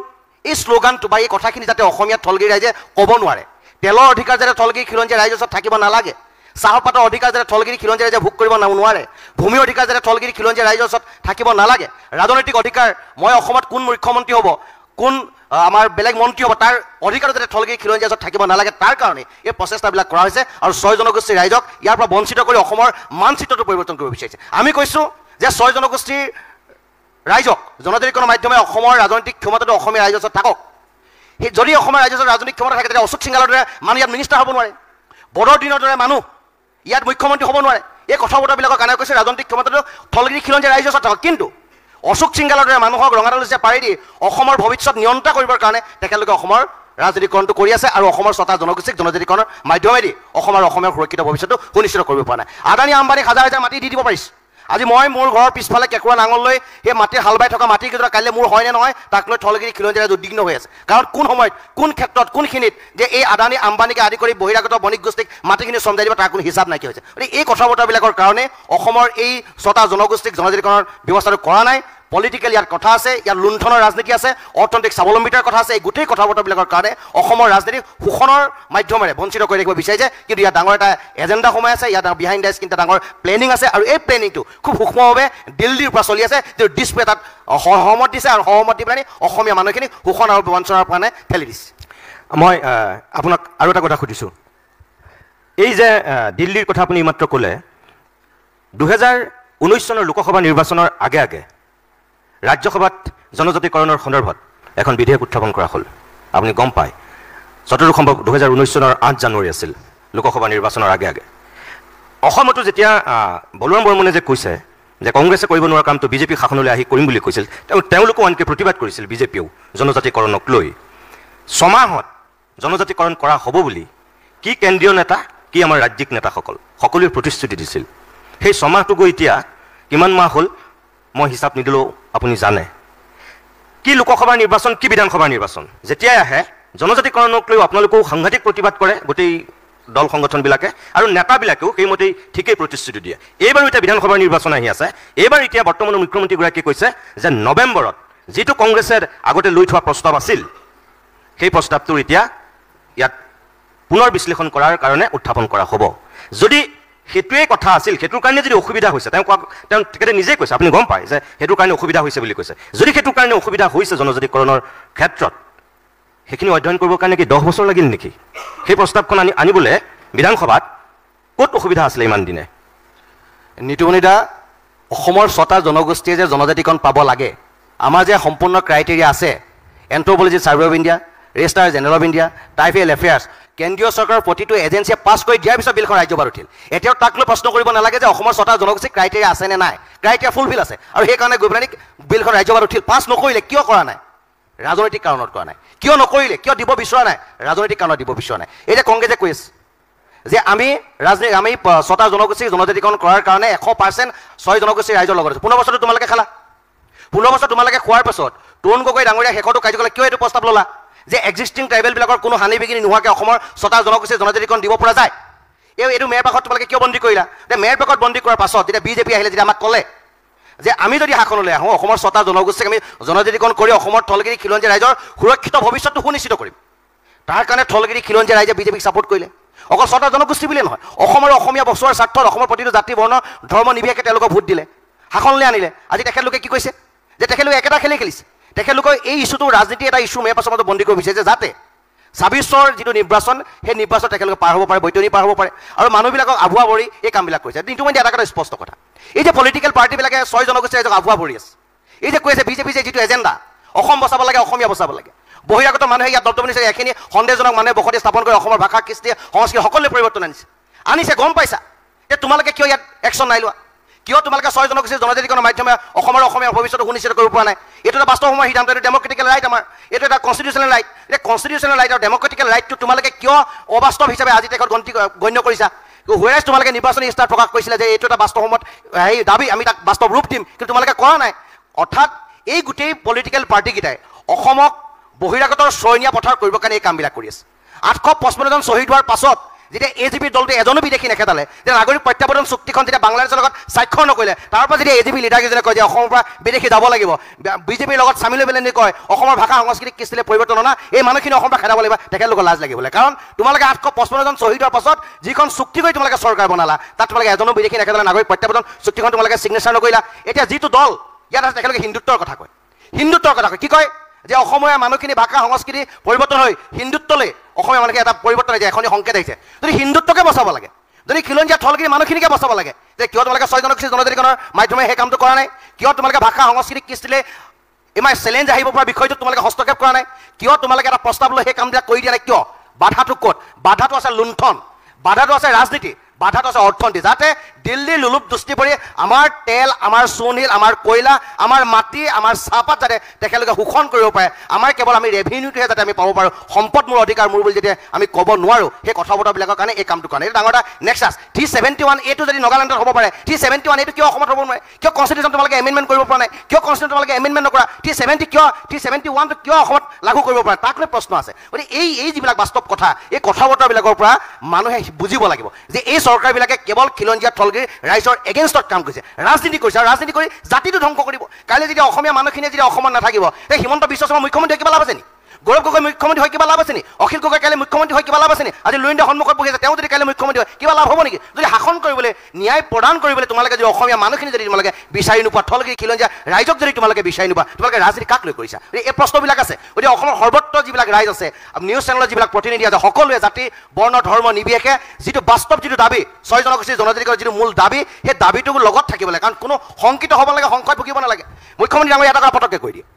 এই শ্লোগানটো বা এই কথাখিনি যাতে অসমীয়া থলগিৰি ৰাইজে ক'ব নোৱাৰে, তেলৰ অধিকাৰ যাতে থলগিৰি খিলঞ্জীয়া ৰাইজৰ ওচৰত থাকিব নালাগে, চাহপাতৰ অধিকাৰ যাতে থলগিৰি খিলঞ্জীয়া ৰাইজে ভোগ কৰিব নোৱাৰে, ভূমিৰ অধিকাৰ যাতে থলগিৰি খিলঞ্জীয়া ৰাইজৰ ওচৰত থাকিব নালাগে, ৰাজনৈতিক অধিকাৰ মই অসমত কোন মুখ্যমন্ত্ৰী হ'ব, কোন আমাৰ বেলেগ মন্ত্ৰী হ'ব, তাৰ অধিকাৰো যাতে থলগিৰি খিলঞ্জীয়া ওচৰত থাকিব নালাগে, তাৰ কাৰণে এই প্ৰচেষ্টাবিলাক কৰা হৈছে। আৰু 6 জনগোষ্ঠীৰ ৰাইজক ইয়াৰ পৰা বঞ্চিত কৰি অসমৰ মানচিত্ৰটো পৰিৱৰ্তন কৰিব বিচাৰিছে। আমি কৈছোঁ যে 6 জনগোষ্ঠীৰ ৰাইজক জনজাতিকৰণৰ মাধ্যমে অসমৰ ৰাজনৈতিক ক্ষমতাটো অসমীয়া ৰাইজৰ ওচৰত থাকক। সেই যদি অসমৰ ৰাইজৰ ওচৰত ৰাজনৈতিক ক্ষমতা থাকে, তেতিয়া অশোক সিংহালৰ দৰে মানুহ ইয়াত মিনিষ্টাৰ হ'ব নোৱাৰে, বদৰুদ্দিনৰ দৰে মানুহ ইয়াত মুখ্যমন্ত্ৰী হ'ব নোৱাৰে। এই কথা বতৰাবিলাকৰ কাৰণে কৈছে ৰাজনৈতিক ক্ষমতাটো থলগিৰি খিলঞ্জীয়া ৰাইজৰ ওচৰত থাকক। কিন্তু অশোক সিংহালৰ দৰে মানুহক ৰঙাডালচিয়া পাৰি দি অসমৰ ভৱিষ্যত নিয়ন্ত্ৰণ কৰিবৰ কাৰণে তেখেতলোকে অসমৰ ৰাজনীতিকৰণটো কৰি আছে। আৰু অসমৰ 6টা জনগোষ্ঠীক জনজাতিকৰণৰ মাধ্যমেদি অসম আৰু অসমীয়াৰ সুৰক্ষিত ভৱিষ্যতটো সুনিশ্চিত কৰিব পৰা নাই। আদানী আম্বানীক হাজাৰ হাজাৰ মাটি দি দিব পাৰিছে। আজি মই মোৰ ঘৰৰ পিছফালে কেঁকুৰা নাঙল লৈ সেই মাটিৰ হাল বাই থকা মাটিকেইটা কাইলৈ মোৰ হয়নে নহয় তাক লৈ থলগিৰি খিলঞ্জীয়া ৰাইজ উদ্বিগ্ন হৈ আছে। কাৰণ কোন সময়ত, কোন ক্ষেত্ৰত, কোনখিনিত যে এই আদানী আম্বানীকে আদি কৰি বহিৰাগত বণিক গোষ্ঠীক মাটিখিনি চমজাই দিব তাৰ কোনো হিচাপ নাইকিয়া হৈছে। গতিকে এই কথা বতৰাবিলাকৰ কাৰণে অসমৰ এই 6টা জনগোষ্ঠীক জনজাতিকৰণৰ ব্যৱস্থাটো কৰা নাই। পলিটিকেল ইয়াত কথা আছে, ইয়াত লুণ্ঠনৰ ৰাজনীতি আছে, অৰ্থনৈতিক স্বাৱলম্বিতাৰ কথা আছে। এই গোটেই কথা বতৰাবিলাকৰ কাৰণে অসমৰ ৰাজনীতি শোষণৰ মাধ্যমেৰে বঞ্চিত কৰি ৰাখিব বিচাৰিছে। কিন্তু ইয়াত ডাঙৰ এটা এজেণ্ডা সোমাই আছে, ইয়াত বিহাইণ্ড দ্য স্কিন এটা ডাঙৰ প্লেনিং আছে। আৰু এই প্লেনিংটো খুব সূক্ষ্মভাৱে দিল্লীৰ পৰা চলি আছে। তেওঁ ডিছপ্লে তাত সহমত দিছে আৰু সহমত দি পেলাই অসমীয়া মানুহখিনি শোষণ আৰু বঞ্চনাৰ কাৰণে ঠেলি দিছে। মই আপোনাক আৰু এটা কথা সুধিছোঁ, এই যে দিল্লীৰ কথা আপুনি এইমাত্ৰ ক'লে, 2019 চনৰ লোকসভা নিৰ্বাচনৰ আগে আগে ৰাজ্যসভাত জনজাতিকৰণৰ সন্দৰ্ভত এখন বিধেয়ক উত্থাপন কৰা হ'ল। আপুনি গম পায়, যতদূৰ সম্ভৱ 2019 চনৰ 8 জানুৱাৰী আছিল লোকসভা নিৰ্বাচনৰ আগে আগে। অসমতো যেতিয়া বলৰাম বৰ্মনে যে কৈছে যে কংগ্ৰেছে কৰিব নোৱাৰা কামটো বিজেপি শাসনলৈ আহি কৰিম বুলি কৈছিল, তেওঁলোকেও আনকি প্ৰতিবাদ কৰিছিল বিজেপিয়েও জনজাতিকৰণক লৈ। 6 মাহত জনজাতিকৰণ কৰা হ'ব বুলি কি কেন্দ্ৰীয় নেতা, কি আমাৰ ৰাজ্যিক নেতাসকল সকলোৱে প্ৰতিশ্ৰুতি দিছিল। সেই 6 মাহটো গৈ এতিয়া কিমান মাহ হ'ল মই হিচাপ নিদিলেও আপুনি জানে। কি লোকসভাৰ নিৰ্বাচন, কি বিধানসভাৰ নিৰ্বাচন, যেতিয়াই আহে জনজাতিকৰণক লৈ আপোনালোকেও সাংঘাতিক প্ৰতিবাদ কৰে গোটেই দল সংগঠনবিলাকে, আৰু নেতাবিলাকেও সেইমতেই ঠিকেই প্ৰতিশ্ৰুতি দিয়ে। এইবাৰো এতিয়া বিধানসভাৰ নিৰ্বাচন আহি আছে। এইবাৰ এতিয়া বৰ্তমানৰ মুখ্যমন্ত্ৰীগৰাকীয়ে কৈছে যে নৱেম্বৰত যিটো কংগ্ৰেছে আগতে লৈ থোৱা প্ৰস্তাৱ আছিল, সেই প্ৰস্তাৱটো এতিয়া ইয়াত পুনৰ বিশ্লেষণ কৰাৰ কাৰণে উত্থাপন কৰা হ'ব। যদি সেইটোৱেই কথা আছিল, সেইটোৰ কাৰণে যদি অসুবিধা হৈছে, তেওঁ তেখেতে নিজেই কৈছে, আপুনি গম পায় যে সেইটোৰ কাৰণে অসুবিধা হৈছে বুলি কৈছে। যদি সেইটোৰ কাৰণে অসুবিধা হৈছে জনজাতিকৰণৰ ক্ষেত্ৰত, সেইখিনি অধ্যয়ন কৰিবৰ কাৰণে কি 10 বছৰ লাগিল নেকি? সেই প্ৰস্তাৱখন আনিবলৈ বিধানসভাত ক'ত অসুবিধা আছিলে ইমান দিনে? নিতুমণি দা, অসমৰ 6টা জনগোষ্ঠীয়ে যে জনজাতিকৰণ পাব লাগে, আমাৰ যে সম্পূৰ্ণ ক্ৰাইটেৰিয়া আছে, anthropology survey of India, register general of India, tribal affairs, কেন্দ্ৰীয় চৰকাৰৰ প্ৰতিটো এজেঞ্চিয়ে পাছ কৰি দিয়াৰ পিছত বিলখন ৰাজ্যসভাত উঠিল। এতিয়াও তাক লৈ প্ৰশ্ন কৰিব নালাগে যে অসমৰ 6টা জনগোষ্ঠীৰ ক্ৰাইটেৰিয়া আছে নে নাই। ক্ৰাইটেৰিয়া ফুলফিল আছে, আৰু সেইকাৰণে গৈ পেলাই বিলখন ৰাজ্যসভাত উঠিল। পাছ নকৰিলে কিয় কৰা নাই? ৰাজনৈতিক কাৰণত কৰা নাই। কিয় নকৰিলে? কিয় দিব বিচৰা নাই? ৰাজনৈতিক কাৰণত দিব বিচৰা নাই। এতিয়া কংগ্ৰেছে কৈ আছে যে আমি 6টা জনগোষ্ঠীক জনজাতিকৰণ কৰাৰ কাৰণে 100% 6 জনগোষ্ঠীৰ ৰাইজৰ লগত আছে। 15 বছৰটো তোমালোকে খালা। 15 বছৰ তোমালোকে খোৱাৰ পাছত তৰুণ গগৈ ডাঙৰীয়া শেষতো কাৰ্যকলাপ কিয় এইটো প্ৰস্তাৱ ল'লা যে এক্সিষ্টিং ট্ৰাইবেলবিলাকৰ কোনো হানি বিঘিনি নোহোৱাকৈ অসমৰ 6টা জনগোষ্ঠীৰ জনজাতিকৰণ দিব পৰা যায়? এইটো মেয়ৰ পাকত তোমালোকে কিয় বন্দী কৰিলা মেয়ৰ পাকত বন্দী কৰাৰ পাছত যেতিয়া বিজেপি আহিলে যেতিয়া আমাক ক'লে যে আমি যদি শাসনলৈ আহোঁ অসমৰ 6টা জনগোষ্ঠীক আমি জনজাতিকৰণ কৰি অসমৰ থলগিৰি খিলঞ্জীয়া ৰাইজৰ সুৰক্ষিত ভৱিষ্যতটো সুনিশ্চিত কৰিম তাৰ কাৰণে থলগিৰি খিলঞ্জীয়া ৰাইজে বিজেপিক ছাপোৰ্ট কৰিলে অকল 6টা জনগোষ্ঠী বুলিয়ে নহয় অসমৰ অসমীয়া বচোৱাৰ স্বাৰ্থত অসমৰ প্ৰতিটো জাতি বৰ্ণ ধৰ্ম নিৰ্বিশেষে তেওঁলোকক ভোট দিলে শাসনলৈ আনিলে আজি তেখেতলোকে কি কৈছে যে তেখেতলোকে একেটা খেলেই খেলিছে তেখেতলোকৰ এই ইছ্যুটো ৰাজনীতি এটা ইছ্যু মেয়ৰ পাছৰ মাজত বন্দী কৰিব বিচাৰিছে যাতে 26ৰ যিটো নিৰ্বাচন সেই নিৰ্বাচন তেখেতলোকে পাৰ হ'ব পাৰে বৈতৰণি পাৰ হ'ব পাৰে আৰু মানুহবিলাকক আভুৱা ভৰি এই কামবিলাক কৰিছে কিন্তু মানে এটা কথা স্পষ্ট কথা এই যে পলিটিকেল পাৰ্টিবিলাকে 6 জনগোষ্ঠীৰ ৰাইজক আভুৱা ভৰি আছে এই যে কৈছে বিজেপি যে যিটো এজেণ্ডা অসম বচাব লাগে অসমীয়া বচাব লাগে বহিৰাগত মানুহে ইয়াত দপ্তমনি চাই এখিনি সন্দেহজনক মানুহে বসতি স্থাপন কৰি অসমৰ ভাষা কৃষ্টি সংস্কৃতি সকলোৱে পৰিৱৰ্তন আনিছে গম পাইছা যে তোমালোকে কিয় ইয়াত একশ্যন নাই লোৱা কিয় তোমালোকে 6 জনগোষ্ঠীৰ জনজাতিকৰণৰ মাধ্যমে অসমৰ অসমীয়া ভৱিষ্যত সুনিশ্চিত কৰিব পৰা নাই এইটো এটা বাস্তৱ সময়ৰ সিদ্ধান্ত এইটো ডেমক্ৰেটিকেল ৰাইট আমাৰ এইটো এটা কনষ্টিটিউচনেল ৰাইট এই কনষ্টিটিউচনেল ৰাইট আৰু ডেমক্ৰেটিকেল ৰাইটটো তোমালোকে কিয় অবাস্তৱ হিচাপে আজি তেখেত গণ্য কৰিছা হুৱেৰাজ তোমালোকে নিৰ্বাচনী ইস্তাৰ প্ৰকাশ কৰিছিলে যে এইটো এটা বাস্তৱ সময়ত সেই দাবী আমি তাক বাস্তৱ ৰূপ দিম কিন্তু তোমালোকে কৰা নাই অৰ্থাৎ এই গোটেই পলিটিকেল পাৰ্টিকেইটাই অসমক বহিৰাগতৰ চয়নীয়া পথাৰ কৰিবৰ কাৰণে এই কামবিলাক কৰি আছে 855 জন শ্বহীদ হোৱাৰ পাছত যেতিয়া এজিপি দলটো এজনো বিদেশী নেখেতালে যে নাগৰিক প্ৰত্যাৱৰ্তন চুক্তিখন যেতিয়া বাংলাদেশৰ লগত স্বাক্ষৰ নকৰিলে তাৰ পৰা যেতিয়া এজিপি লিডাৰকেইজনে কয় যে অসমৰ পৰা বিদেশী যাব লাগিব বিজেপিৰ লগত চামিল হৈ পেলাই কয় অসমৰ ভাষা সংস্কৃতিক কৃষ্টিলে পৰিৱৰ্তন অনা এই মানুহখিনি অসমৰ পৰা খেদাব লাগিব তেখেতলোকৰ লাজ লাগিবলৈ কাৰণ তোমালোকে 855 জন শ্বহীদ হোৱাৰ পাছত যিখন চুক্তি কৰি তোমালোকে চৰকাৰ বনালা তাত তোমালোকে এজনো বিদেশী নেখেতালে নাগৰিক প্ৰত্যাৱৰ্তন চুক্তিখন তোমালোকে ছিগনেচাৰ নকৰিলা এতিয়া যিটো দল ইয়াত আছে তেখেতলোকে হিন্দুত্বৰ কথা কয় কি কয় যে অসমীয়া মানুহখিনি ভাষা সংস্কৃতি পৰিৱৰ্তন হৈ হিন্দুত্বলৈ অসমীয়া মানুহখিনি এটা পৰিৱৰ্তন আহিছে এখনি সংকেত আহিছে যদি হিন্দুত্বকে বচাব লাগে যদি খিলঞ্জীয়া থলগিৰি মানুহখিনিকে বচাব লাগে যে কিয় তোমালোকে 6 জনগোষ্ঠী জনজাতিকৰণৰ মাধ্যমে সেই কামটো কৰা নাই কিয় তোমালোকে ভাষা সংস্কৃতি কৃষ্টিলে ইমান চেলেঞ্জ আহিব পৰা বিষয়টো তোমালোকে হস্তক্ষেপ কৰা নাই কিয় তোমালোকে এটা প্ৰস্তাৱ লৈ সেই কামবিলাক কৰি দিয়া নাই কিয় বাধাটো ক'ত বাধাটো আছে লুণ্ঠন বাধাটো আছে ৰাজনীতি বাধাটো আছে অৰ্থনীতি যাতে দিল্লীৰ লুলুপ দৃষ্টি পৰি আমাৰ তেল আমাৰ সোণশিল আমাৰ কয়লা আমাৰ মাটি আমাৰ চাহপাত যাতে তেখেতলোকে শোষণ কৰিব পাৰে আমাৰ কেৱল আমি ৰেভিনিউটোহে যাতে আমি পাব পাৰোঁ সম্পদ মোৰ অধিকাৰ মোৰ বুলি যেতিয়া আমি ক'ব নোৱাৰোঁ সেই কথা বতৰাবিলাকৰ কাৰণে এই কামটো কাৰণে এইটো ডাঙৰ এটা নেক্সাছ 371 এইটো যদি নাগালেণ্ডত হ'ব পাৰে 371 এইটো কিয় অসমত হ'ব নোৱাৰে কিয় কনষ্টিটিউশ্যন তোমালোকে এমেণ্ডমেণ্ট কৰিব পৰা নাই কিয় কনষ্টিটিউশ্যন তোমালোকে এমেণ্ডমেণ্ট নকৰা 370 কিয় 371টো কিয় অসমত লাগু কৰিব পৰা তাক লৈ প্ৰশ্ন আছে গতিকে এই যিবিলাক বাস্তৱ কথা এই কথা বতৰাবিলাকৰ পৰা মানুহে বুজিব লাগিব যে এই চৰকাৰবিলাকে কেৱল খিলঞ্জীয়া থলগিৰি ৰাইজৰ এগেইনষ্টত কাম কৰিছে ৰাজনীতি কৰিছে আৰু ৰাজনীতি কৰি জাতিটো ধ্বংস কৰিব কাইলৈ যেতিয়া অসমীয়া মানুহখিনিয়ে যেতিয়া অসমত নাথাকিব এই হিমন্ত বিশ্ব শৰ্মা মুখ্যমন্ত্ৰী হৈ কিবা লাভ আছে নি গৌৰৱ গগৈ মুখ্যমন্ত্ৰী হৈ কিবা লাভ আছে নি অখিল গগৈ কাইলৈ মুখ্যমন্ত্ৰী হৈ কিবা লাভ আছে নি আজি লুৰিন্দৰ সন্মুখত বহি আছে তেওঁ যদি কাইলৈ মুখ্যমন্ত্ৰী হয় কিবা লাভ হ'ব নেকি যদি শাসন কৰিবলৈ ন্যায় প্ৰদান কৰিবলৈ তোমালোকে যদি অসমীয়া মানুহখিনি যদি তোমালোকে বিচাৰি নোপোৱা থলগিৰি খিলঞ্জীয়া ৰাইজক যদি তোমালোকে বিচাৰি নোপোৱা তোমালোকে ৰাজনীতি কাক লৈ কৰিছা এই প্ৰশ্নবিলাক আছে গতিকে অসমৰ সৰ্বত্ৰ যিবিলাক ৰাইজ আছে নিউজ চেনেলৰ যিবিলাক প্ৰতিনিধি আছে সকলোৱে জাতি বৰ্ণ ধৰ্ম নিৰ্বিশেষে যিটো বাস্তৱ যিটো দাবী 6 জনগোষ্ঠীৰ জনজাতিকৰণৰ যিটো মূল দাবী সেই দাবীটো লগত থাকিব লাগে কাৰণ কোনো শংকিত হ'ব নালাগে সংশয়ত ভুগিব নালাগে মুখ্যমন্ত্ৰী ডাঙৰীয়া এটা কথা পটককৈ কৈ দিয়ে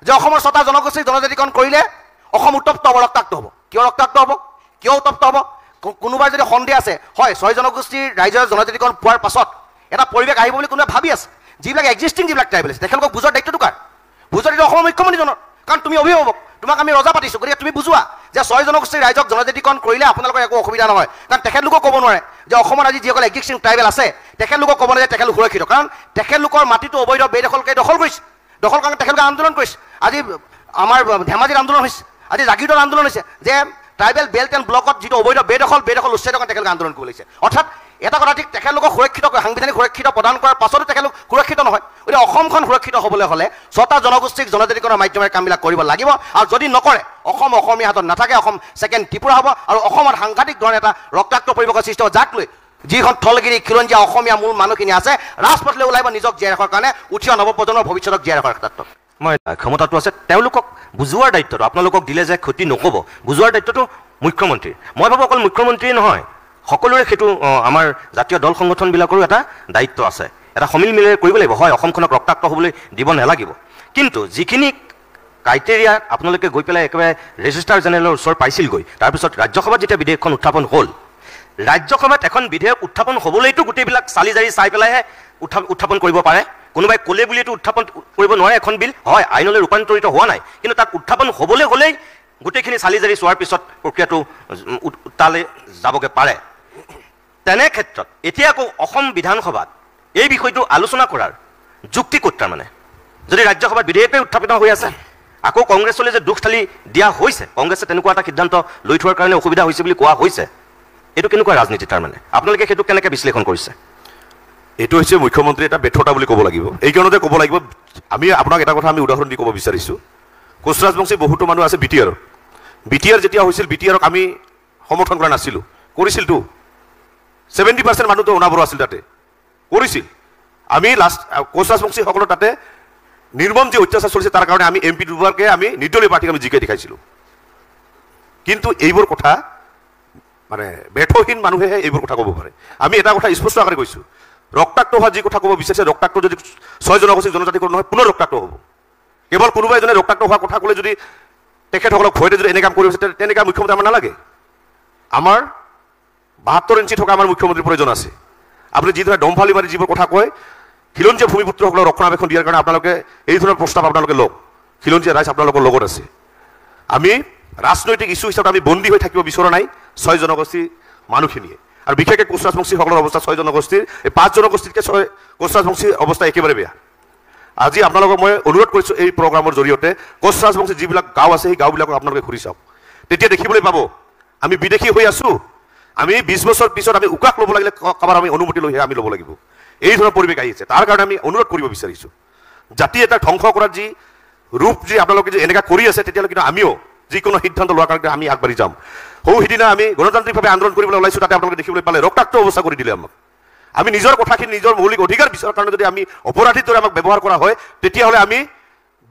যে অসমৰ 6টা জনগোষ্ঠীৰ জনজাতিকৰণ কৰিলে অসম উত্তপ্ত হ'ব ৰক্তাক্ত হ'ব কিয় ৰক্তাক্ত হ'ব কিয় উত্তপ্ত হ'ব কোনোবাই যদি সন্দেহ আছে হয় 6 জনগোষ্ঠীৰ ৰাইজৰ জনজাতিকৰণ পোৱাৰ পাছত এটা পৰিৱেশ আহিব বুলি কোনোবাই ভাবি আছে যিবিলাক এক্সিষ্টিং যিবিলাক ট্ৰাইবেল আছে তেখেতলোকক বুজোৱাৰ দায়িত্বটো কাৰ বুজোৱাৰ দায়িত্ব অসমৰ মুখ্যমন্ত্ৰীজনৰ কাৰণ তুমি অভিভাৱক তোমাক আমি ৰজা পাতিছোঁ গতিকে তুমি বুজোৱা যে 6 জনগোষ্ঠীৰ ৰাইজক জনজাতিকৰণ কৰিলে আপোনালোকৰ একো অসুবিধা নহয় কাৰণ তেখেতলোকক ক'ব নোৱাৰে যে অসমত আজি যিসকল এক্সিষ্টিং ট্ৰাইবেল আছে তেখেতলোকক ক'ব নোৱাৰে যে তেখেতলোক সুৰক্ষিত কাৰণ তেখেতলোকৰ মাটিটো অবৈধ বেদখলকৈ দখল কৰিছে দখল কাৰণে তেখেতলোকে আন্দোলন কৰিছে আজি আমাৰ ধেমাজিত আন্দোলন হৈছে আজি জাগিৰোডত আন্দোলন হৈছে যে ট্ৰাইবেল বেল্ট এণ্ড ব্লকত যিটো অবৈধ বেদখল উচ্ছেদৰ কাৰণে তেখেতলোকে আন্দোলন কৰিব লাগিছে অৰ্থাৎ এটা কথা ঠিক তেখেতলোকক সুৰক্ষিত সাংবিধানিক সুৰক্ষিত প্ৰদান কৰাৰ পাছতো তেখেতলোক সুৰক্ষিত নহয় গতিকে অসমখন সুৰক্ষিত হ'বলৈ হ'লে 6টা জনগোষ্ঠীক জনজাতিকৰণৰ মাধ্যমেৰে কামবিলাক কৰিব লাগিব আৰু যদি নকৰে অসম অসমীয়া হাতত নাথাকে অসম ছেকেণ্ড ত্ৰিপুৰা হ'ব আৰু অসমত সাংঘাতিক ধৰণে এটা ৰক্তাক্ত পৰিৱেশৰ সৃষ্টি হ'ব যাক লৈ যিখন থলগিৰি খিলঞ্জীয়া অসমীয়া মূল মানুহখিনি আছে ৰাজপথলৈ ওলাব নিজক জীয়াই ৰখাৰ কাৰণে উঠি অহা নৱপ্ৰজন্মৰ ভৱিষ্যতক জীয়াই ৰখাৰ ক্ষেত্ৰত মই ক্ষমতাটো আছে তেওঁলোকক বুজোৱাৰ দায়িত্বটো আপোনালোকক দিলে যে ক্ষতি নক'ব বুজোৱাৰ দায়িত্বটো মুখ্যমন্ত্ৰীৰ মই ভাবোঁ অকল মুখ্যমন্ত্ৰীয়ে নহয় সকলোৰে সেইটো আমাৰ জাতীয় দল সংগঠনবিলাকৰো এটা দায়িত্ব আছে এটা সমিল মিলে কৰিব লাগিব হয় অসমখনক ৰক্তাক্ত হ'বলৈ দিব নালাগিব কিন্তু যিখিনি ক্ৰাইটেৰিয়া আপোনালোকে গৈ পেলাই একেবাৰে ৰেজিষ্ট্ৰাৰ জেনেৰেলৰ ওচৰ পাইছিলগৈ তাৰপিছত ৰাজ্যসভাত যেতিয়া বিধেয়কখন উত্থাপন হ'ল ৰাজ্যসভাত এখন বিধেয়ক উত্থাপন হ'বলৈতো গোটেইবিলাক চালি জাৰি চাই পেলাইহে উত্থাপন কৰিব পাৰে কোনোবাই ক'লে বুলিতো উত্থাপন কৰিব নোৱাৰে এখন বিল হয় আইনলৈ ৰূপান্তৰিত হোৱা নাই কিন্তু তাত উত্থাপন হ'বলৈ হ'লেই গোটেইখিনি চালি জাৰি চোৱাৰ পিছত প্ৰক্ৰিয়াটো তালৈ যাবগৈ পাৰে তেনে ক্ষেত্ৰত এতিয়া আকৌ অসম বিধানসভাত এই বিষয়টো আলোচনা কৰাৰ যুক্তি ক'ত তাৰমানে যদি ৰাজ্যসভাত বিধেয়কে উত্থাপিত হৈ আছে আকৌ কংগ্ৰেছলৈ যে দুখ ঠালি দিয়া হৈছে কংগ্ৰেছে তেনেকুৱা এটা সিদ্ধান্ত লৈ থোৱাৰ কাৰণে অসুবিধা হৈছে বুলি কোৱা হৈছে এইটো কেনেকুৱা ৰাজনীতি তাৰমানে আপোনালোকে সেইটো কেনেকৈ বিশ্লেষণ কৰিছে এইটো হৈছে মুখ্যমন্ত্ৰী এটা ব্যৰ্থতা বুলি ক'ব লাগিব এই কাৰণতে ক'ব লাগিব আমি আপোনাক এটা কথা আমি উদাহৰণ দি ক'ব বিচাৰিছোঁ কোচ ৰাজবংশী বহুতো মানুহ আছে বি টি আৰ যেতিয়া হৈছিল বি টি আৰক আমি সমৰ্থন কৰা নাছিলোঁ কৰিছিলতো 70% মানুহতো অনাবৰো আছিল তাতে কৰিছিল আমি লাষ্ট কোচ ৰাজবংশীসকলৰ তাতে নিৰ্মম যি অত্যাচাৰ চলিছে তাৰ কাৰণে আমি এম পি দুবাৰকে আমি নিৰ্দলীয় পাৰ্টিক আমি জিকাই দেখাইছিলোঁ কিন্তু এইবোৰ কথা মানে ব্যৰ্থহীন মানুহেহে এইবোৰ কথা ক'ব পাৰে আমি এটা কথা স্পষ্ট আকাৰে কৈছোঁ ৰক্তাক্ত হোৱা যি কথা ক'ব বিচাৰিছে ৰক্তাক্ত যদি 6 জনগোষ্ঠীক জনজাতিকৰণ নহয় পুনৰ ৰক্তাক্ত হ'ব কেৱল কোনোবা এজনে ৰক্তাক্ত হোৱা কথা ক'লে যদি তেখেতসকলক ভয়তে যদি এনে কাম কৰিব তেনেকুৱা মুখ্যমন্ত্ৰী আমাৰ নালাগে আমাৰ 72 ইঞ্চি থকা আমাৰ মুখ্যমন্ত্ৰীৰ প্ৰয়োজন আছে আপুনি যিধৰণে দমফালি মাৰি যিবোৰ কথা কয় খিলঞ্জীয়া ভূমিপুত্ৰসকলক ৰক্ষণাবেক্ষণ দিয়াৰ কাৰণে আপোনালোকে এই ধৰণৰ প্ৰস্তাৱ আপোনালোকে লওক খিলঞ্জীয়া ৰাইজ আপোনালোকৰ লগত আছে আমি ৰাজনৈতিক ইছ্যু হিচাপে আমি বন্দী হৈ থাকিব বিচৰা নাই 6 জনগোষ্ঠী মানুহখিনিয়ে আৰু বিশেষকৈ কোচ ৰাজবংশীসকলৰ অৱস্থা 6 জনগোষ্ঠীৰ এই 5 জনগোষ্ঠীতকৈ কোচ ৰাজবংশীৰ অৱস্থা একেবাৰে বেয়া আজি আপোনালোকক মই অনুৰোধ কৰিছোঁ এই প্ৰগ্ৰামৰ জৰিয়তে কোচ ৰাজবংশী যিবিলাক গাঁও আছে সেই গাঁওবিলাকক আপোনালোকে ঘূৰি চাওক তেতিয়া দেখিবলৈ পাব আমি বিদেশী হৈ আছোঁ আমি 20 বছৰ পিছত আমি উশাহ ল'ব লাগিলে কাৰোবাৰ আমি অনুমতি লৈহে আমি ল'ব লাগিব এই ধৰণৰ পৰিৱেশ আহিছে তাৰ কাৰণে আমি অনুৰোধ কৰিব বিচাৰিছোঁ জাতি এটা ধ্বংস কৰাৰ যি ৰূপ যি আপোনালোকে যে এনেকুৱা কৰি আছে তেতিয়াহ'লে কিন্তু আমিও যিকোনো সিদ্ধান্ত লোৱাৰ কাৰণে আমি আগবাঢ়ি যাম সিদিনা আমি গণতান্ত্ৰিকভাৱে আন্দোলন কৰিবলৈ ওলাইছোঁ তাতে আপোনালোকে দেখিবলৈ পালে ৰক্তাক্ত অৱস্থা কৰি দিলে আমাক আমি নিজৰ কথাখিনি নিজৰ মৌলিক অধিকাৰ বিচৰাৰ কাৰণে যদি আমি অপৰাধীৰ দৰে আমাক ব্যৱহাৰ কৰা হয় তেতিয়াহ'লে আমি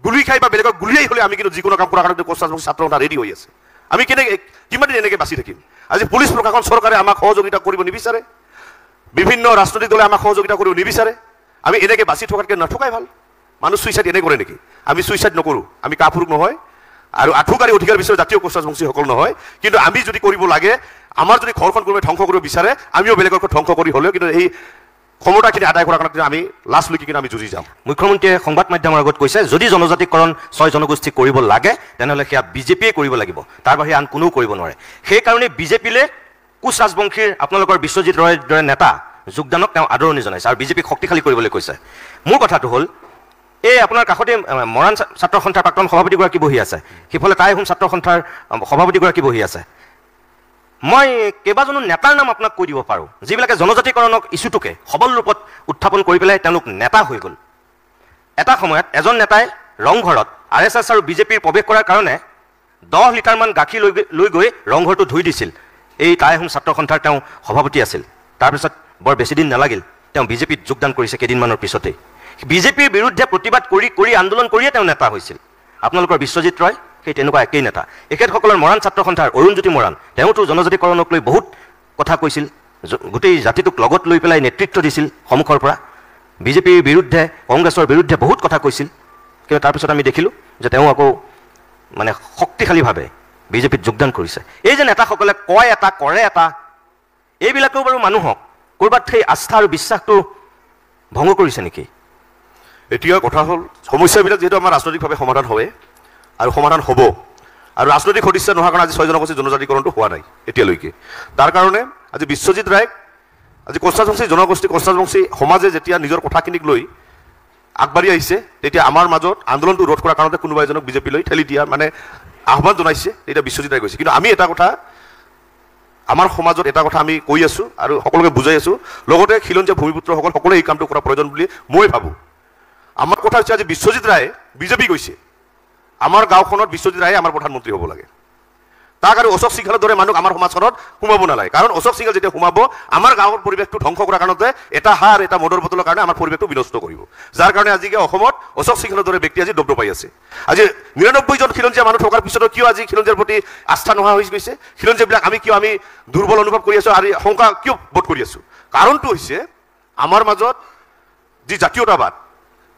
গুলি খাই বা বেলেগক গুলিয়াই হ'লে আমি কিন্তু যিকোনো কাম কৰাৰ কাৰণে কোচ ৰাজবংশী ছাত্ৰ সন্থা ৰেডি হৈ আছে আমি কেনেকৈ কিমান দিন এনেকৈ বাচি থাকিম আজি পুলিচ প্ৰশাসন চৰকাৰে আমাক সহযোগিতা কৰিব নিবিচাৰে বিভিন্ন ৰাজনৈতিক দলে আমাক সহযোগিতা কৰিব নিবিচাৰে আমি এনেকৈ বাচি থকাতকৈ নথকাই ভাল মানুহ ছুইচাইড এনে কৰে নেকি আমি ছুইচাইড নকৰোঁ আমি কাপুৰুষ নহয় আৰু আঁঠুকাৰী অধিকাৰ বিচৰা জাতীয় কোচ ৰাজবংশীসকল নহয় কিন্তু আমি যদি কৰিব লাগে আমাৰ যদি ঘৰখন কোনোবাই ধ্বংস কৰিব বিচাৰে আমিও বেলেগৰ ধ্বংস কৰি হ'লেও কিন্তু এই ক্ষমতাখিনি আদায় কৰাৰ কাৰণে আমি লাজ লুকি কিনে আমি যুঁজি যাম মুখ্যমন্ত্ৰীয়ে সংবাদ মাধ্যমৰ আগত কৈছে যদি জনজাতিকৰণ 6 জনগোষ্ঠী কৰিব লাগে তেনেহ'লে সেয়া বিজেপিয়ে কৰিব লাগিব তাৰ বাহিৰে আন কোনেও কৰিব নোৱাৰে সেইকাৰণে বিজেপিলে কোচ ৰাজবংশীৰ আপোনালোকৰ বিশ্বজিৎ ৰয়ৰ দৰে নেতা যোগদানক তেওঁ আদৰণি জনাইছে আৰু বিজেপিক শক্তিশালী কৰিবলৈ কৈছে মোৰ কথাটো হ'ল এই আপোনাৰ কাষতে মৰাণ ছাত্ৰ সন্থাৰ প্ৰাক্তন সভাপতিগৰাকী বহি আছে সিফালে টাই আহোম ছাত্ৰ সন্থাৰ সভাপতিগৰাকী বহি আছে মই কেইবাজনো নেতাৰ নাম আপোনাক কৈ দিব পাৰোঁ যিবিলাকে জনজাতিকৰণক ইছ্যুটোকে সবল ৰূপত উত্থাপন কৰি পেলাই তেওঁলোক নেতা হৈ গ'ল এটা সময়ত এজন নেতাই ৰংঘৰত RSS আৰু বিজেপিৰ প্ৰৱেশ কৰাৰ কাৰণে 10 লিটাৰমান গাখীৰ লৈ গৈ ৰংঘৰটো ধুই দিছিল এই টাই আহোম ছাত্ৰ সন্থাৰ তেওঁ সভাপতি আছিল তাৰপিছত বৰ বেছি দিন নালাগিল তেওঁ বিজেপিত যোগদান কৰিছে কেইদিনমানৰ পিছতেই বিজেপিৰ বিৰুদ্ধে প্ৰতিবাদ কৰি আন্দোলন কৰিয়ে তেওঁ নেতা হৈছিল আপোনালোকৰ বিশ্বজিৎ ৰয় সেই তেনেকুৱা একেই নেতা এখেতসকলৰ মৰাণ ছাত্ৰ সন্থাৰ অৰুণজ্যোতি মৰাণ তেওঁতো জনজাতিকৰণক লৈ বহুত কথা কৈছিল গোটেই জাতিটোক লগত লৈ পেলাই নেতৃত্ব দিছিল সন্মুখৰ পৰা বিজেপিৰ বিৰুদ্ধে কংগ্ৰেছৰ বিৰুদ্ধে বহুত কথা কৈছিল কিন্তু তাৰপিছত আমি দেখিলোঁ যে তেওঁ আকৌ মানে শক্তিশালীভাৱে বিজেপিত যোগদান কৰিছে এই যে নেতাসকলে কয় এটা কৰে এটা এইবিলাকেও বাৰু মানুহক ক'ৰবাত সেই আস্থা আৰু বিশ্বাসটো ভংগ কৰিছে নেকি এতিয়া কথা হ'ল সমস্যাবিলাক যিহেতু আমাৰ ৰাজনৈতিকভাৱে সমাধান হয় আৰু সমাধান হ'ব আৰু ৰাজনৈতিক সদিচ্ছা নোহোৱাৰ কাৰণে আজি 6 জনগোষ্ঠী জনজাতিকৰণটো হোৱা নাই এতিয়ালৈকে তাৰ কাৰণে আজি বিশ্বজিৎ ৰায়ক আজি কোচ ৰাজবংশী জনগোষ্ঠী কোচ ৰাজবংশী সমাজে যেতিয়া নিজৰ কথাখিনিক লৈ আগবাঢ়ি আহিছে তেতিয়া আমাৰ মাজত আন্দোলনটো ৰোধ কৰাৰ কাৰণতে কোনোবা এজনক বিজেপিলৈ ঠেলি দিয়া মানে আহ্বান জনাইছে তেতিয়া বিশ্বজিৎ ৰায় কৈছে কিন্তু আমি এটা কথা আমাৰ সমাজত এটা কথা আমি কৈ আছোঁ আৰু সকলোকে বুজাই আছোঁ লগতে খিলঞ্জীয়া ভূমিপুত্ৰসকল সকলোৱে এই কামটো কৰা প্ৰয়োজন বুলি মই ভাবোঁ আমাৰ কথা হৈছে আজি বিশ্বজিৎ ৰায়ে বিজেপি কৈছে আমাৰ গাঁওখনত বিশ্বজিৎ ৰায়ে আমাৰ প্ৰধানমন্ত্ৰী হ'ব লাগে তাক আৰু অশোক সিংহালৰ দৰে মানুহ আমাৰ সমাজখনত সোমাব নালাগে কাৰণ অশোক সিংহাল যেতিয়া সোমাব আমাৰ গাঁৱৰ পৰিৱেশটো ধ্বংস কৰাৰ কাৰণতে এটা হাঁহ আৰু এটা মদৰ বটলৰ কাৰণে আমাৰ পৰিৱেশটো বিনষ্ট কৰিব যাৰ কাৰণে আজিকে অসমত অশোক সিংহালৰ দৰে ব্যক্তি আজি দব্দ পাই আছে আজি 99 জন খিলঞ্জীয়া মানুহ থকাৰ পিছতো কিয় আজি খিলঞ্জীয়াৰ প্ৰতি আস্থা নোহোৱা হৈ গৈছে খিলঞ্জীয়াবিলাক আমি কিয় আমি দুৰ্বল অনুভৱ কৰি আছোঁ আৰু শংকা কিয় বোধ কৰি আছোঁ কাৰণটো হৈছে আমাৰ মাজত যি জাতীয়তাবাদ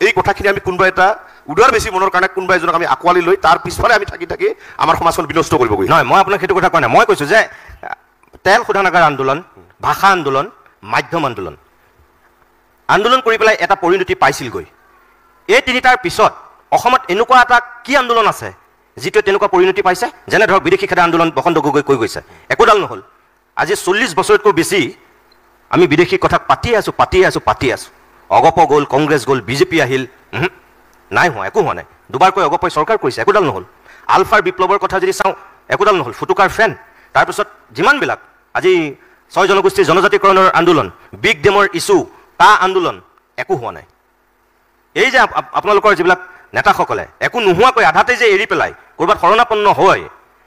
এই কথাখিনি আমি কোনোবা এটা উদাৰ বেছি মনৰ কাৰণে কোনোবা এজনক আমি আঁকোৱালি লৈ তাৰ পিছফালে আমি থাকি আমাৰ সমাজখন বিনষ্ট কৰিব গৈ নহয় মই আপোনাক সেইটো কথা কোৱা নাই মই কৈছোঁ যে তেল শোধনাগাৰ আন্দোলন ভাষা আন্দোলন মাধ্যম আন্দোলন কৰি পেলাই এটা পৰিণতি পাইছিলগৈ এই তিনিটাৰ পিছত অসমত এনেকুৱা এটা কি আন্দোলন আছে যিটোৱে তেনেকুৱা পৰিণতি পাইছে যেনে ধৰক বিদেশী খেদা আন্দোলন বসন্ত গগৈ কৈ গৈছে একোডাল নহ'ল আজি 40 বছৰতকৈ বেছি আমি বিদেশী কথা পাতিয়ে আছোঁ অগপ গ'ল কংগ্ৰেছ গ'ল বিজেপি আহিল নাই হোৱা একো হোৱা নাই দুবাৰকৈ অগপই চৰকাৰ কৰিছে একোডাল নহ'ল আলফাৰ বিপ্লৱৰ কথা যদি চাওঁ একোডাল নহ'ল ফুটুকাৰ ফেন তাৰপিছত যিমানবিলাক আজি ছয় জনগোষ্ঠীৰ জনজাতিকৰণৰ আন্দোলন, বিগ ডেমৰ ইছ্যু, টা আন্দোলন একো হোৱা নাই। এই যে আপোনালোকৰ যিবিলাক নেতাসকলে একো নোহোৱাকৈ আধাতে যে এৰি পেলাই ক'ৰবাত শৰণাপন্ন হয়,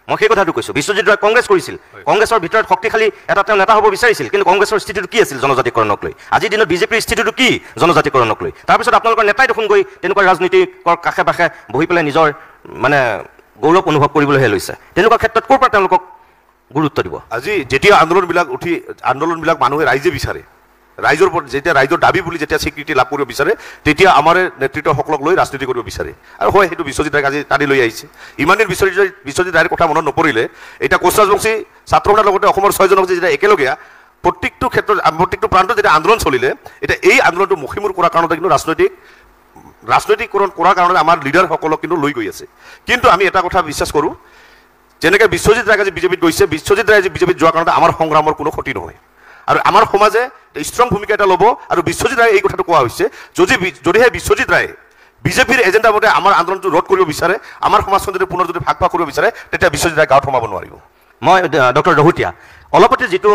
মই সেই কথাটো কৈছোঁ। বিশ্বজিৎ ৰায় কংগ্ৰেছ কৰিছিল, কংগ্ৰেছৰ ভিতৰত শক্তিশালী এটা তেওঁ নেতা হ'ব বিচাৰিছিল, কিন্তু কংগ্ৰেছৰ স্থিতিটো কি আছিল জনজাতিকৰণক লৈ? আজিৰ দিনত বিজেপিৰ স্থিতিটো কি জনজাতিকৰণক লৈ? তাৰপিছত আপোনালোকৰ নেতাই দেখোন গৈ তেনেকুৱা ৰাজনীতিকৰ কাষে পাশে বহি পেলাই নিজৰ মানে গৌৰৱ অনুভৱ কৰিবলৈহে লৈছে। তেনেকুৱা ক্ষেত্ৰত ক'ৰ পৰা তেওঁলোকক গুৰুত্ব দিব? আজি যেতিয়া আন্দোলনবিলাক মানুহে ৰাইজে বিচাৰে, ৰাইজৰ যেতিয়া ৰাইজৰ দাবী বুলি যেতিয়া স্বীকৃতি লাভ কৰিব বিচাৰে, তেতিয়া আমাৰ নেতৃত্বসকলক লৈ ৰাজনীতি কৰিব বিচাৰে। আৰু হয়, সেইটো বিশ্বজিৎ ৰায়ক আজি টানি লৈ আহিছে। ইমান দিন বিশ্বজিৎ ৰায়ৰ কথা মনত নপৰিলে এতিয়া কোচ ৰাজবংশী ছাত্ৰসন্থাৰ লগতে অসমৰ 6 জনগোষ্ঠী যেতিয়া একেলগে প্ৰত্যেকটো ক্ষেত্ৰত প্ৰত্যেকটো প্ৰান্তত যেতিয়া আন্দোলন চলিলে, এতিয়া এই আন্দোলনটো মুখিমূৰ কৰাৰ কাৰণতে কিন্তু ৰাজনৈতিকৰণ কৰাৰ কাৰণে আমাৰ লিডাৰসকলক কিন্তু লৈ গৈ আছে। কিন্তু আমি এটা কথা বিশ্বাস কৰোঁ, যেনেকৈ বিশ্বজিৎ ৰায় আজি বিজেপিত গৈছে, বিশ্বজিৎ ৰায় আজি বিজেপিত যোৱাৰ কাৰণে আমাৰ সংগ্ৰামৰ কোনো ক্ষতি নহয়। আৰু আমাৰ সমাজে ষ্ট্ৰং ভূমিকা এটা ল'ব। আৰু বিশ্বজিৎ ৰায়ে এই কথাটো কোৱা হৈছে, যদিহে বিশ্বজিৎ ৰায়ে বিজেপিৰ এজেণ্ডা মতে আমাৰ আন্দোলনটো ৰোধ কৰিব বিচাৰে, আমাৰ সমাজখন যদি পুনৰ যদি ভাগ কৰিব বিচাৰে, তেতিয়া বিশ্বজিৎ ৰায় গাঁৱত সোমাব নোৱাৰিব। মই ডক্টৰ ৰহুতীয়া, অলপতে যিটো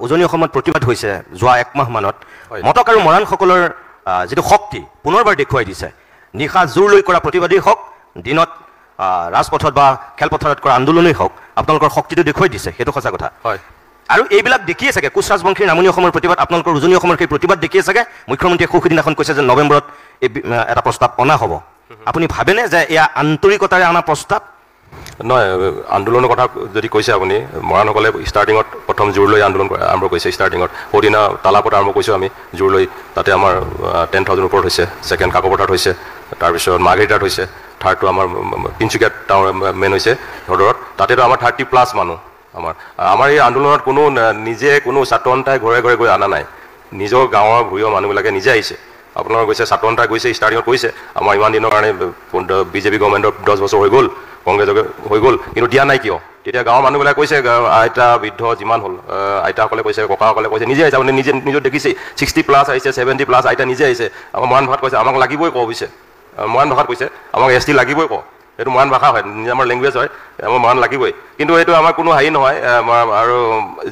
উজনি অসমত প্ৰতিবাদ হৈছে যোৱা 1 মাহমানত, মটক আৰু মৰাণসকলৰ যিটো শক্তি পুনৰবাৰ দেখুৱাই দিছে। নিশা জোৰ লৈ কৰা প্ৰতিবাদেই হওক, দিনত ৰাজপথত বা খেলপথাৰত কৰা আন্দোলনেই হওক, আপোনালোকৰ শক্তিটো দেখুৱাই দিছে, সেইটো সঁচা কথা। হয়, আৰু এইবিলাক দেখিয়ে চাগে কোচ ৰাজবংশীৰ নামনি অসমৰ প্ৰতিবাদ, আপোনালোকৰ উজনি অসমৰ সেই প্ৰতিবাদ দেখিয়ে চাগে মুখ্যমন্ত্ৰীয়ে সুদিনাখন কৈছে যে নৱেম্বৰত এটা প্ৰস্তাৱ অনা হ'ব। আপুনি ভাবেনে যে এয়া আন্তৰিকতাৰে অনা প্ৰস্তাৱ? নহয়, আন্দোলনৰ কথা যদি কৈছে আপুনি, মৰাণসকলে ষ্টাৰ্টিঙত প্ৰথম জোৰ লৈ আন্দোলন আৰম্ভ কৰিছে। ষ্টাৰ্টিঙত সৌদিনা তালাপত আৰম্ভ কৰিছোঁ আমি জোৰ লৈ, তাতে আমাৰ 10,000 ওপৰত হৈছে। ছেকেণ্ড কাকপথাৰত হৈছে, তাৰপিছত মাৰ্ঘেৰিটাত হৈছে, থাৰ্ডটো আমাৰ তিনিচুকীয়াত টাউন মেইন হৈছে সদৰত, তাতেতো আমাৰ 30+ মানুহ। আমাৰ এই আন্দোলনত কোনো ছাত্ৰ সন্থাই ঘৰে ঘৰে গৈ অনা নাই, নিজৰ গাঁৱৰ ভূঞৰ মানুহবিলাকে নিজে আহিছে। আপোনালোকৰ গৈছে, ছাত্ৰ সন্থা গৈছে, ষ্টাৰ্টিঙত কৈছে আমাৰ ইমান দিনৰ কাৰণে বিজেপি গভৰ্ণমেণ্টৰ 10 বছৰ হৈ গ'ল, কংগ্ৰেছ হৈ গ'ল, কিন্তু দিয়া নাই কিয়? তেতিয়া গাঁৱৰ মানুহবিলাকে কৈছে, আইতা বৃদ্ধ যিমান হ'ল, আইতাসকলে কৈছে, ককাসকলে কৈছে, নিজে আহিছে। আপুনি নিজৰ দেখিছে 60+ আহিছে, 70+ আইতা নিজে আহিছে। আমাৰ মৰাণ ভাষাত কৈছে, আমাক লাগিবই কওঁ পিছে, মৰাণ ভাষাত কৈছে আমাক ST লাগিবই কওঁ। এইটো মৰাণ ভাষা হয়, আমাৰ লেংগুৱেজ হয়, আমাৰ মৰাণ লাগিবই। কিন্তু এইটো আমাৰ কোনো হেৰি নহয়। আৰু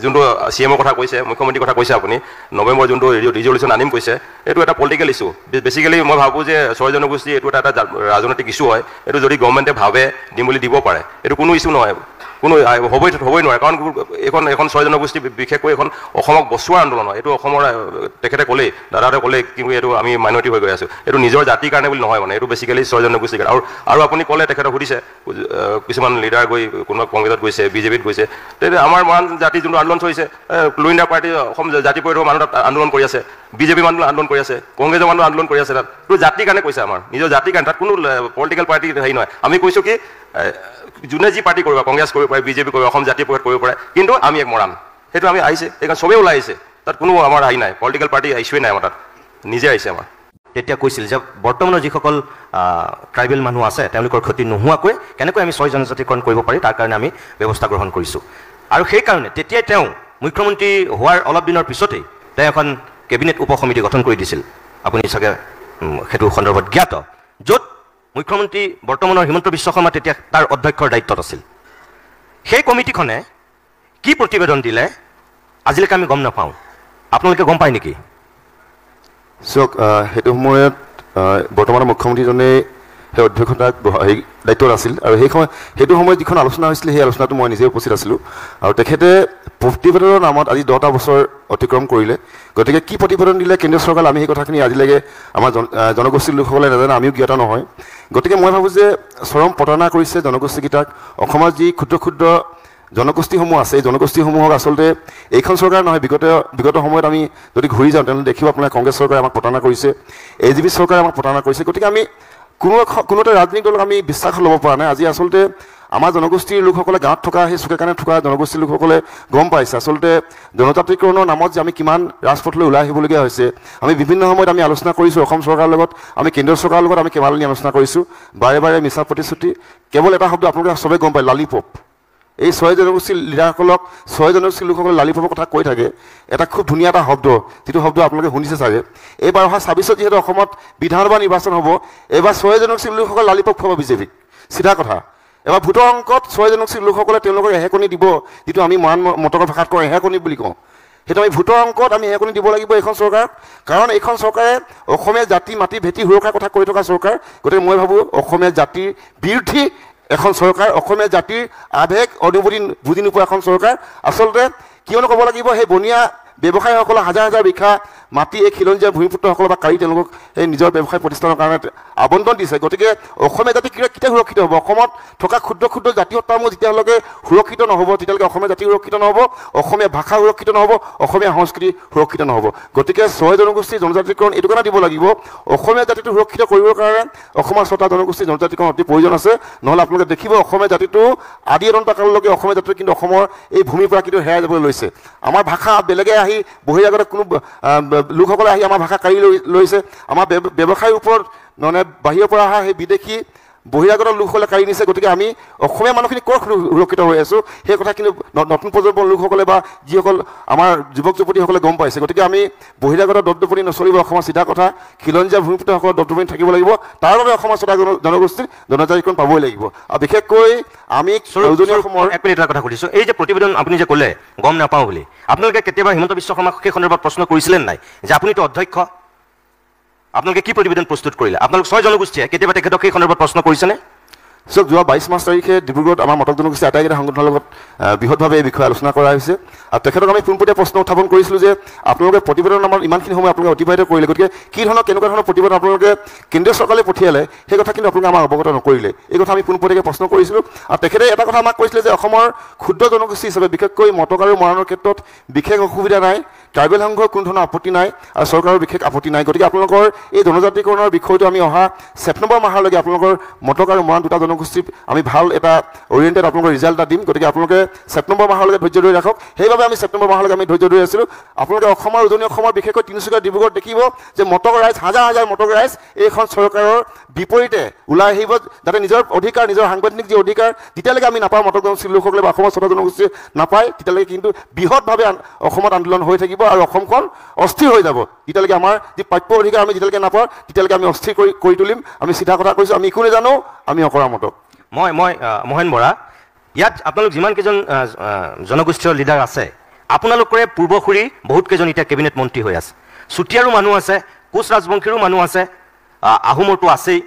যোনটো CMৰ কথা কৈছে, মুখ্যমন্ত্ৰীৰ কথা কৈছে আপুনি, নৱেম্বৰ যোনটো ৰিজলিউশ্যন আনিম কৈছে, এইটো এটা পলিটিকেল ইছ্যু। বেচিকেলি মই ভাবোঁ যে 6 জনগোষ্ঠী এইটো এটা ৰাজনৈতিক ইছ্যু হয়। এইটো যদি গভৰ্ণমেণ্টে ভাবে দিম বুলি দিব পাৰে, এইটো কোনো ইছ্যু নহয়, কোনো হ'বই নোৱাৰে। কাৰণ এখন 6 জনগোষ্ঠী বিশেষকৈ এখন অসমক বচোৱাৰ আন্দোলন হয়। এইটো অসমৰ তেখেতে ক'লেই, দাদাহঁতে ক'লেই, কিন্তু এইটো আমি মাইনৰিটি হৈ গৈ আছোঁ। এইটো নিজৰ জাতিৰ কাৰণে বুলি নহয়, মানে এইটো বেচিকেলি 6 জনগোষ্ঠীৰ কাৰণে। আৰু আপুনি ক'লে, তেখেতে সুধিছে কিছুমান লিডাৰ গৈ কোনোবা কংগ্ৰেছত গৈছে, বিজেপিত গৈছে, তেতিয়া আমাৰ মৰাণ জাতি যোনটো আন্দোলন চলিছে, লুই ইণ্ডিয়া পাৰ্টি অসম জাতি পৰিষদৰ মানুহ তাত আন্দোলন কৰি আছে, বিজেপি মানুহ আন্দোলন কৰি আছে, কংগ্ৰেছৰ মানুহ আন্দোলন কৰি আছে। তাত তো জাতিৰ কাৰণে কৈছে, আমাৰ নিজৰ জাতিৰ কাৰণে, তাত কোনো পলিটিকেল পাৰ্টি হেৰি নহয়। আমি কৈছোঁ কি, যোনে যি পাৰ্টি কৰিব, কংগ্ৰেছ কৰিব পাৰে, বিজেপি কৰিব, অসম জাতীয় পৰিষদ কৰিব পাৰে, কিন্তু আমি এক মৰাণ, সেইটো আমি আহিছে। সেইকাৰণে চবেই ওলাই আহিছে, তাত কোনো আমাৰ আহি নাই, পলিটিকেল পাৰ্টি ইছ্যুৱে নাই আমাৰ তাত, নিজে আহিছে আমাৰ। তেতিয়া কৈছিল যে বৰ্তমানৰ যিসকল ট্ৰাইবেল মানুহ আছে, তেওঁলোকৰ ক্ষতি নোহোৱাকৈ কেনেকৈ আমি 6 জনজাতিকৰণ কৰিব পাৰি, তাৰ কাৰণে আমি ব্যৱস্থা গ্ৰহণ কৰিছোঁ। আৰু সেইকাৰণে তেতিয়াই তেওঁ মুখ্যমন্ত্ৰী হোৱাৰ অলপ দিনৰ পিছতেই তেওঁ এখন কেবিনেট উপ সমিতি গঠন কৰি দিছিল। আপুনি চাগে সেইটো সন্দৰ্ভত জ্ঞাত, য'ত মুখ্যমন্ত্ৰী বৰ্তমানৰ হিমন্ত বিশ্ব শৰ্মা তেতিয়া তাৰ অধ্যক্ষৰ দায়িত্বত আছিল। সেই কমিটিখনে কি প্ৰতিবেদন দিলে আজিলৈকে আমি গম নাপাওঁ। আপোনালোকে গম পায় নেকি? চাওক, সেইটো সময়ত বৰ্তমানৰ মুখ্যমন্ত্ৰীজনে সেই অধ্যক্ষতাক দায়িত্বত আছিল। আৰু সেইটো সময়ত যিখন আলোচনা হৈছিলে, সেই আলোচনাটো মই নিজে উপস্থিত আছিলোঁ। আৰু তেখেতে প্ৰতিবেদনৰ নামত আজি 10টা বছৰ অতিক্ৰম কৰিলে। গতিকে কি প্ৰতিবেদন দিলে কেন্দ্ৰীয় চৰকাৰে, আমি সেই কথাখিনি আজিলৈকে আমাৰ জনগোষ্ঠীৰ লোকসকলে নাজানে, আমিও জ্ঞাত নহয়। গতিকে মই ভাবোঁ যে চৰম প্ৰতাৰণা কৰিছে জনগোষ্ঠীকেইটাক। অসমৰ যি ক্ষুদ্ৰ ক্ষুদ্ৰ জনগোষ্ঠীসমূহ আছে, এই জনগোষ্ঠীসমূহক আচলতে এইখন চৰকাৰ নহয়, বিগত সময়ত আমি যদি ঘূৰি যাওঁ, তেনেহ'লে দেখিব আপোনাৰ কংগ্ৰেছ চৰকাৰে আমাক প্ৰতাৰণা কৰিছে, AGP চৰকাৰে আমাক প্ৰতাৰণা কৰিছে। গতিকে আমি কোনো এটা ৰাজনৈতিক দলক আমি বিশ্বাস ল'ব পৰা নাই। আজি আচলতে আমাৰ জনগোষ্ঠীৰ লোকসকলে, গাঁৱত থকা সেই চুকে কাণে থকা জনগোষ্ঠীৰ লোকসকলে গম পাইছে আচলতে জনজাতিকৰণৰ নামত যে আমি কিমান ৰাজপথলৈ ওলাই আহিবলগীয়া হৈছে। আমি বিভিন্ন সময়ত আমি আলোচনা কৰিছোঁ অসম চৰকাৰৰ লগত, আমি কেন্দ্ৰীয় চৰকাৰৰ লগত আমি কেইবালানি আলোচনা কৰিছোঁ, বাৰে বাৰে মিছা প্ৰতিশ্ৰুতি। কেৱল এটা শব্দ আপোনালোকে চবেই গম পায়, লালিপপ। এই 6 জনগোষ্ঠীৰ লিডাৰসকলক, 6 জনগোষ্ঠীৰ লোকসকলে লালিপপৰ কথা কৈ থাকে। এটা খুব ধুনীয়া এটা শব্দ, যিটো শব্দ আপোনালোকে শুনিছে চাগে। এইবাৰ অহা 26 যিহেতু অসমত বিধানসভা নিৰ্বাচন হ'ব, এইবাৰ 6 জনগোষ্ঠীৰ লোকসকলে লালিপপ খুৱাব বিজেপিক, চিধা কথা। এবাৰ ভোটৰ অংকত 6 জনগোষ্ঠীৰ লোকসকলে তেওঁলোকক এহেকণি দিব, যিটো আমি মৰাণ মটকৰ ভাষাত কওঁ এহেকণি বুলি কওঁ। সেইটো আমি ভোটৰ অংকত আমি একনি দিব লাগিব এইখন চৰকাৰক, কাৰণ এইখন চৰকাৰে অসমীয়া জাতি মাটি ভেটি সুৰক্ষাৰ কথা কৈ থকা চৰকাৰ। গতিকে মই ভাবোঁ অসমীয়া জাতিৰ বিৰোধী এখন চৰকাৰ, অসমীয়া জাতিৰ আৱেগ অনুভূতি বুজি নোপোৱা এখন চৰকাৰ। আচলতে কিয়নো ক'ব লাগিব, সেই বনীয়া ব্যৱসায়ীসকলক হাজাৰ হাজাৰ বিঘা মাটি এই খিলঞ্জীয়া ভূমিপুত্ৰসকলৰ বা কাৰি তেওঁলোকক এই নিজৰ ব্যৱসায় প্ৰতিষ্ঠানৰ কাৰণে আবণ্টন দিছে। গতিকে অসমীয়া জাতি কেতিয়া সুৰক্ষিত হ'ব? অসমত থকা ক্ষুদ্ৰ ক্ষুদ্ৰ জাতি সত্তাসমূহ যেতিয়ালৈকে সুৰক্ষিত নহ'ব, তেতিয়ালৈকে অসমীয়া জাতি সুৰক্ষিত নহ'ব, অসমীয়া ভাষা সুৰক্ষিত নহ'ব, অসমীয়া সংস্কৃতি সুৰক্ষিত নহ'ব। গতিকে 6 জনগোষ্ঠীৰ জনজাতিকৰণ এইটো কাৰণে দিব লাগিব, অসমীয়া জাতিটো সুৰক্ষিত কৰিবৰ কাৰণে অসমৰ 6টা জনগোষ্ঠীৰ জনজাতিকৰণ অতি প্ৰয়োজন আছে। নহ'লে আপোনালোকে দেখিব অসমীয়া জাতিটো আদি অনন্ত কাললৈকে অসমীয়া জাতিটো কিন্তু অসমৰ এই ভূমিৰ পৰা কিন্তু হেৰাই যাবলৈ লৈছে। আমাৰ ভাষা বেলেগে আহি বহিৰাগত কোনো লোকসকলে আহি আমাৰ ভাষা কাঢ়ি লৈছে। আমাৰ ব্যৱসায়ৰ ওপৰত মানে বাহিৰৰ পৰা অহা সেই বিদেশী বহিৰাগত লোকসকলে কাঢ়ি নিছে। গতিকে আমি অসমীয়া মানুহখিনি ক'ৰ সুৰক্ষিত হৈ আছোঁ সেই কথা কিন্তু নতুন প্ৰজন্মৰ লোকসকলে বা যিসকল আমাৰ যুৱক যুৱতীসকলে গম পাইছে। গতিকে আমি বহিৰাগত দপদপনি নচলিব, অসমৰ চিধা কথা খিলঞ্জীয়া ভূমিপুত্ৰসকলৰ দপদপনি থাকিব লাগিব। তাৰ বাবে অসমৰ 6টা জনগোষ্ঠীৰ জনজাতিকৰণ পাবই লাগিব। আৰু বিশেষকৈ আমি উজনি অসমৰ এক মিনিট এটা কথা সুধিছোঁ, এই যে প্ৰতিবেদন আপুনি যে ক'লে গম নাপাওঁ বুলি, আপোনালোকে কেতিয়াবা হিমন্ত বিশ্ব শৰ্মাক সেই সন্দৰ্ভত প্ৰশ্ন কৰিছিলে নাই যে আপুনিতো অধ্যক্ষ, আপোনালোকে কি প্ৰতিবেদন প্ৰস্তুত কৰিলে? আপোনালোক 6 জনগোষ্ঠীয়ে কেতিয়াবা তেখেতক সেই সন্দৰ্ভত প্ৰশ্ন কৰিছেনে? চাওক, যোৱা 22 মাৰ্চ তাৰিখে ডিব্ৰুগড়ত আমাৰ মটক জনগোষ্ঠী আটাইকেইটা সংগঠনৰ লগত বৃহৎভাৱে এই বিষয়ে আলোচনা কৰা হৈছে। আৰু তেখেতক আমি পোনপটীয়া প্ৰশ্ন উত্থাপন কৰিছিলোঁ যে আপোনালোকে প্ৰতিবেদন আমাৰ ইমানখিনি সময় আপোনালোকে অতিবাহিত কৰিলে, গতিকে কি ধৰণৰ কেনেকুৱা ধৰণৰ প্ৰতিবেদন আপোনালোকে কেন্দ্ৰীয় চৰকাৰে পঠিয়ালে সেই কথা কিন্তু আপোনালোকে আমাক অৱগত নকৰিলে। এই কথা আমি পোনপটীয়াকৈ প্ৰশ্ন কৰিছিলোঁ। আৰু তেখেতে এটা কথা আমাক কৈছিলে যে অসমৰ ক্ষুদ্ৰ জনগোষ্ঠী হিচাপে বিশেষকৈ মটক আৰু মৰাণৰ ক্ষেত্ৰত বিশেষ অসুবিধা নাই, ট্ৰাইবেল সংঘৰ কোনো ধৰণৰ আপত্তি নাই আৰু চৰকাৰৰ বিশেষ আপত্তি নাই। গতিকে আপোনালোকৰ এই জনজাতিকৰণৰ বিষয়টো আমি অহা ছেপ্টেম্বৰ মাহলৈকে আপোনালোকৰ মটক আৰু মৰাণ 2টা জনগোষ্ঠীক আমি ভাল এটা অৰিয়েণ্টেড আপোনালোকৰ ৰিজাল্ট এটা দিম। গতিকে আপোনালোকে ছেপ্টেম্বৰ মাহলৈকে ধৈৰ্য ধৰি ৰাখক। সেইবাবে আমি ছেপ্টেম্বৰ মাহলৈকে আমি ধৈৰ্য ধৰি আছিলোঁ। আপোনালোকে অসমৰ উজনি অসমৰ বিশেষকৈ তিনিচুকীয়া ডিব্ৰুগড়ত দেখিব যে মটক ৰাইজ, হাজাৰ হাজাৰ মটক ৰাইজ এইখন চৰকাৰৰ বিপৰীতে ওলাই আহিব, যাতে নিজৰ অধিকাৰ, নিজৰ সাংবিধানিক যি অধিকাৰ যেতিয়ালৈকে আমি নাপাওঁ, মটক জনগোষ্ঠীৰ লোকসকলে বা অসমৰ 6টা জনগোষ্ঠীয়ে নাপায়, তেতিয়ালৈকে কিন্তু বৃহৎভাৱে অসমত আন্দোলন হৈ থাকিব আৰু অসমখন অস্থিৰ হৈ যাব। যেতিয়ালৈকে আমাৰ যি প্ৰাপ্য অধিকাৰ আমি যেতিয়ালৈকে নাপাওঁ, তেতিয়ালৈকে আমি অস্থিৰ কৰি তুলিম। আমি চিধা কথা কৈছোঁ, আমি একো নাজানো, আমি অকৰা মটক। মই মহেন বৰা, ইয়াত আপোনালোক যিমানকেইজন জনগোষ্ঠীয় লিডাৰ আছে, আপোনালোকৰে পূৰ্বসূৰী বহুতকেইজন এতিয়া কেবিনেট মন্ত্ৰী হৈ আছে। চুতীয়াৰো মানুহ আছে, কোচ ৰাজবংশীৰো মানুহ আছে, আহোমৰতো আছেই,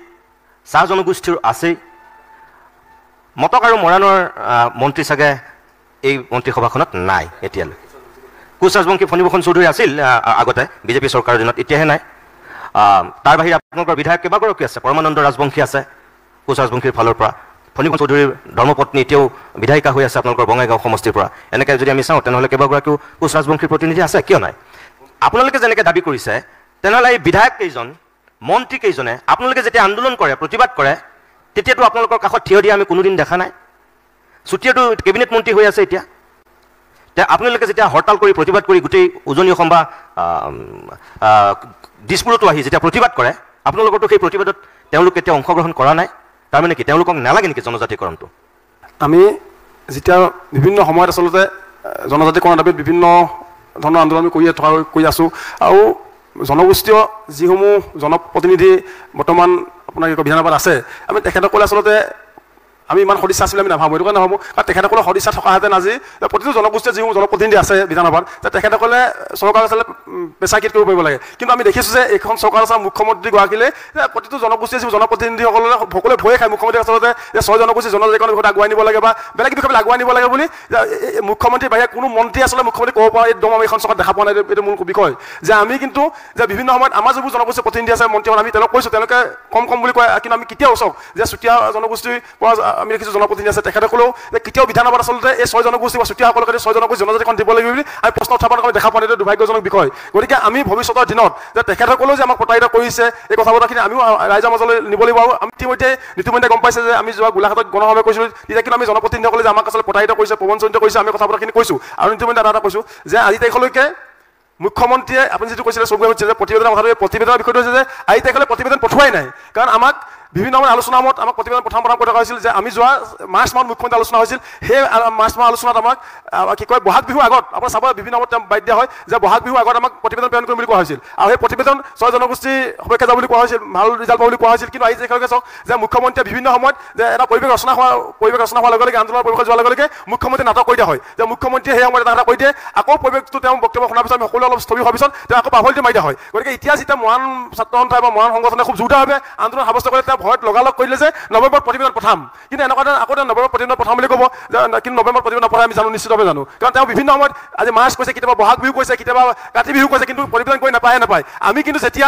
চাহ জনগোষ্ঠীৰ আছেই, মটক আৰু মৰাণৰ মন্ত্ৰী চাগে এই মন্ত্ৰীসভাখনত নাই এতিয়ালৈ। কোচ ৰাজবংশী ফণীভূষণ চৌধুৰী আছিল আগতে বিজেপি চৰকাৰৰ দিনত, এতিয়াহে নাই। তাৰ বাহিৰে আপোনালোকৰ বিধায়ক কেইবাগৰাকী আছে, পৰমানন্দ ৰাজবংশী আছে কোচ ৰাজবংশীৰ ফালৰ পৰা, ফণীভূষণ চৌধুৰীৰ ধৰ্মপত্নী এতিয়াও বিধায়িকা হৈ আছে আপোনালোকৰ বঙাইগাঁও সমষ্টিৰ পৰা। এনেকৈ যদি আমি চাওঁ তেনেহ'লে কেইবাগৰাকীও কোচ ৰাজবংশীৰ প্ৰতিনিধি আছে, কিয় নাই? আপোনালোকে যেনেকৈ দাবী কৰিছে, তেনেহ'লে এই বিধায়ক কেইজন, মন্ত্ৰী কেইজনে আপোনালোকে যেতিয়া আন্দোলন কৰে, প্ৰতিবাদ কৰে, তেতিয়াতো আপোনালোকৰ কাষত থিয় দিয়া আমি কোনোদিন দেখা নাই। চুতীয়াটো কেবিনেট মন্ত্ৰী হৈ আছে এতিয়া। আপোনালোকে যেতিয়া হৰতাল কৰি প্ৰতিবাদ কৰি গোটেই উজনি অসম বা দিছপুৰতো আহি যেতিয়া প্ৰতিবাদ কৰে, আপোনালোকৰতো সেই প্ৰতিবাদত তেওঁলোক কেতিয়া অংশগ্ৰহণ কৰা নাই? তাৰমানে কি তেওঁলোকক নালাগে নেকি জনজাতিকৰণটো? আমি যেতিয়া বিভিন্ন সময়ত আচলতে জনজাতিকৰণৰ দাবীত বিভিন্ন ধৰণৰ আন্দোলন আমি কৰি আছোঁ। আৰু জনগোষ্ঠীয় যিসমূহ জনপ্ৰতিনিধি বৰ্তমান আপোনাৰ কি কয় বিধানসভাত আছে, আমি তেখেতসকলে আচলতে আমি ইমান সদিচ্ছা আছিলে আমি নাভাবোঁ। এইটো কাৰণে নাভাবোঁ কাৰণ তেখেতসকলৰ সদিচ্ছা থকাহেঁতেন আজি প্ৰতিটো জনগোষ্ঠীয় যিসমূহ জনপ্ৰতিনিধি আছে বিধানসভাত, তেখেতসকলে চৰকাৰ আচলতে পেচাকৃত কৰিব পাৰিব লাগে। কিন্তু আমি দেখিছোঁ যে এইখন চৰকাৰ আছে মুখ্যমন্ত্ৰীগৰাকীলৈ যে প্ৰতিটো জনগোষ্ঠীয় যিবোৰ জনপ্ৰতিনিধিসকলে সকলোৱে ভয়ে খায় মুখ্যমন্ত্ৰী আচলতে যে 6 জনগোষ্ঠী জনজাতিকৰণৰ বিষয়ত আগুৱাই নিব লাগে বা বেলেগ বিষয়বিলাক আগুৱাই নিব লাগে বুলি মুখ্যমন্ত্ৰীৰ বাহিৰে কোনো মন্ত্ৰী আচলতে মুখ্যমন্ত্ৰী ক'ব পৰা একদম আমি এইখন চৰকাৰত দেখা পোৱা নাই। এইটো মূল বিষয় যে আমি কিন্তু যে বিভিন্ন সময়ত আমাৰ যিবোৰ জনগোষ্ঠীয় প্ৰতিনিধি আছে মন্ত্ৰীসকল আমি তেওঁলোকক কৈছোঁ, তেওঁলোকে কম বুলি কয়, কিন্তু আমি কেতিয়াও চাওক যে চুতীয়া জনগোষ্ঠীৰ পৰা আমি দেখিছোঁ জনপ্ৰতিনিধি আছে, তেখেতসকলেও কেতিয়াও বিধানসভাত আচলতে এই 6 জনগোষ্ঠী বা চুতীয়াসকলক 6 জনগোষ্ঠী জনজাতিকৰণ দিব লাগিব বুলি আমি প্ৰশ্ন উত্থাপন আমি দেখা পোৱা নাই। এইটো দুৰ্ভাগ্যজনক বিষয়। গতিকে আমি ভৱিষ্যতৰ দিনত যে তেখেতসকলেও যে আমাক প্ৰতাৰিত কৰিছে এই কথা বতৰাখিনি আমিও ৰাইজৰ মাজলৈ নিব লাগিব। আৰু আমি ইতিমধ্যে গম পাইছে যে আমি যোৱা গোলাঘাটত গণসভা কৰিছিলোঁ, তেতিয়া কিন্তু আমি জনপ্ৰতিনিধিসকলে যে আমাক আচলতে প্ৰতাৰিত কৰিছে, প্ৰবঞ্চনিত কৰিছে, আমি কথা বতৰাখিনি কৈছোঁ। আৰু ইতিমধ্যে এটা কৈছোঁ যে আজি তাৰিখলৈকে মুখ্যমন্ত্ৰীয়ে আপুনি যিটো কৈছিলে চৌগুৱে যে প্ৰতিবেদনৰ কথাটো, এই প্ৰতিবেদনৰ বিষয়টো হৈছে যে আজি তাৰিখলৈ প্ৰতিবেদন পঠোৱাই নাই। কাৰণ আমাক বিভিন্ন সময়ত আলোচনাৰ সময়ত আমাক প্ৰতিবেদন প্ৰথম কৰি থকা হৈছিল যে আমি যোৱা মাৰ্চ মাহত মুখ্যমন্ত্ৰী আলোচনা হৈছিল সেই মাৰ্চ মাহ আলোচনাত আমাক কি কয় বহাগ বিহুৰ আগত আপোনাৰ চাব বিভিন্ন সময়ত বাধ্য দিয়া হয় যে বহাগ বিহুৰ আগত আমাক প্ৰতিবেদন প্ৰেৰণ কৰিম বুলি কোৱা হৈছিল আৰু সেই প্ৰতিবেদন 6 জনগোষ্ঠী সপক্ষে যাব বুলি কোৱা হৈছিল ভাল ৰিজাল্ট পাব বুলি কোৱা হৈছিল কিন্তু আজি একেলগে চাওক যে মুখ্যমন্ত্ৰীয়ে বিভিন্ন সময়ত যে এটা পৰিৱেশ ৰচনা হোৱাৰ লগে লগে আন্দোলনৰ পৰিৱেশ যোৱাৰ লগে লগে মুখ্যমন্ত্ৰী নাটক কৰি দিয়া হয় যে মুখ্যমন্ত্ৰীয়ে সেই সময়ত এটা কৈ দিয়ে আকৌ পৰিৱেশটো তেওঁ বক্তব্য শুনাৰ পিছত আমি সকলোৱে অলপ স্থবিৰ হোৱাৰ পিছত তেওঁ আকৌ পাভলিটো মাৰি দিয়া হয় গতিকে এতিয়া যেতিয়া মহান ছাত্ৰ সন্থা বা মহান সংগঠনে খুব জোৰদাৰভাৱে আন্দোলন সাব্যস্ত কৰিলে তেওঁ ভয়ত লগালগ কৰিলে যে নৱেম্বৰত প্ৰতিবেদন পঠাম কিন্তু এনেকুৱা আকৌ নৱেম্বৰত প্ৰতিবেদন পঠাম বুলি ক'ব কিন্তু নৱেম্বৰত প্ৰতিবেদন নপঠাই আমি জানো নিশ্চিতভাৱে জানো কাৰণ তেওঁ বিভিন্ন সময়ত আজি মাৰ্চ কৈছে কেতিয়াবা বহাগ বিহু কৈছে কেতিয়াবা কাতি বিহু কৈছে কিন্তু প্ৰতিবেদন কৰি নাপায় আমি কিন্তু যেতিয়া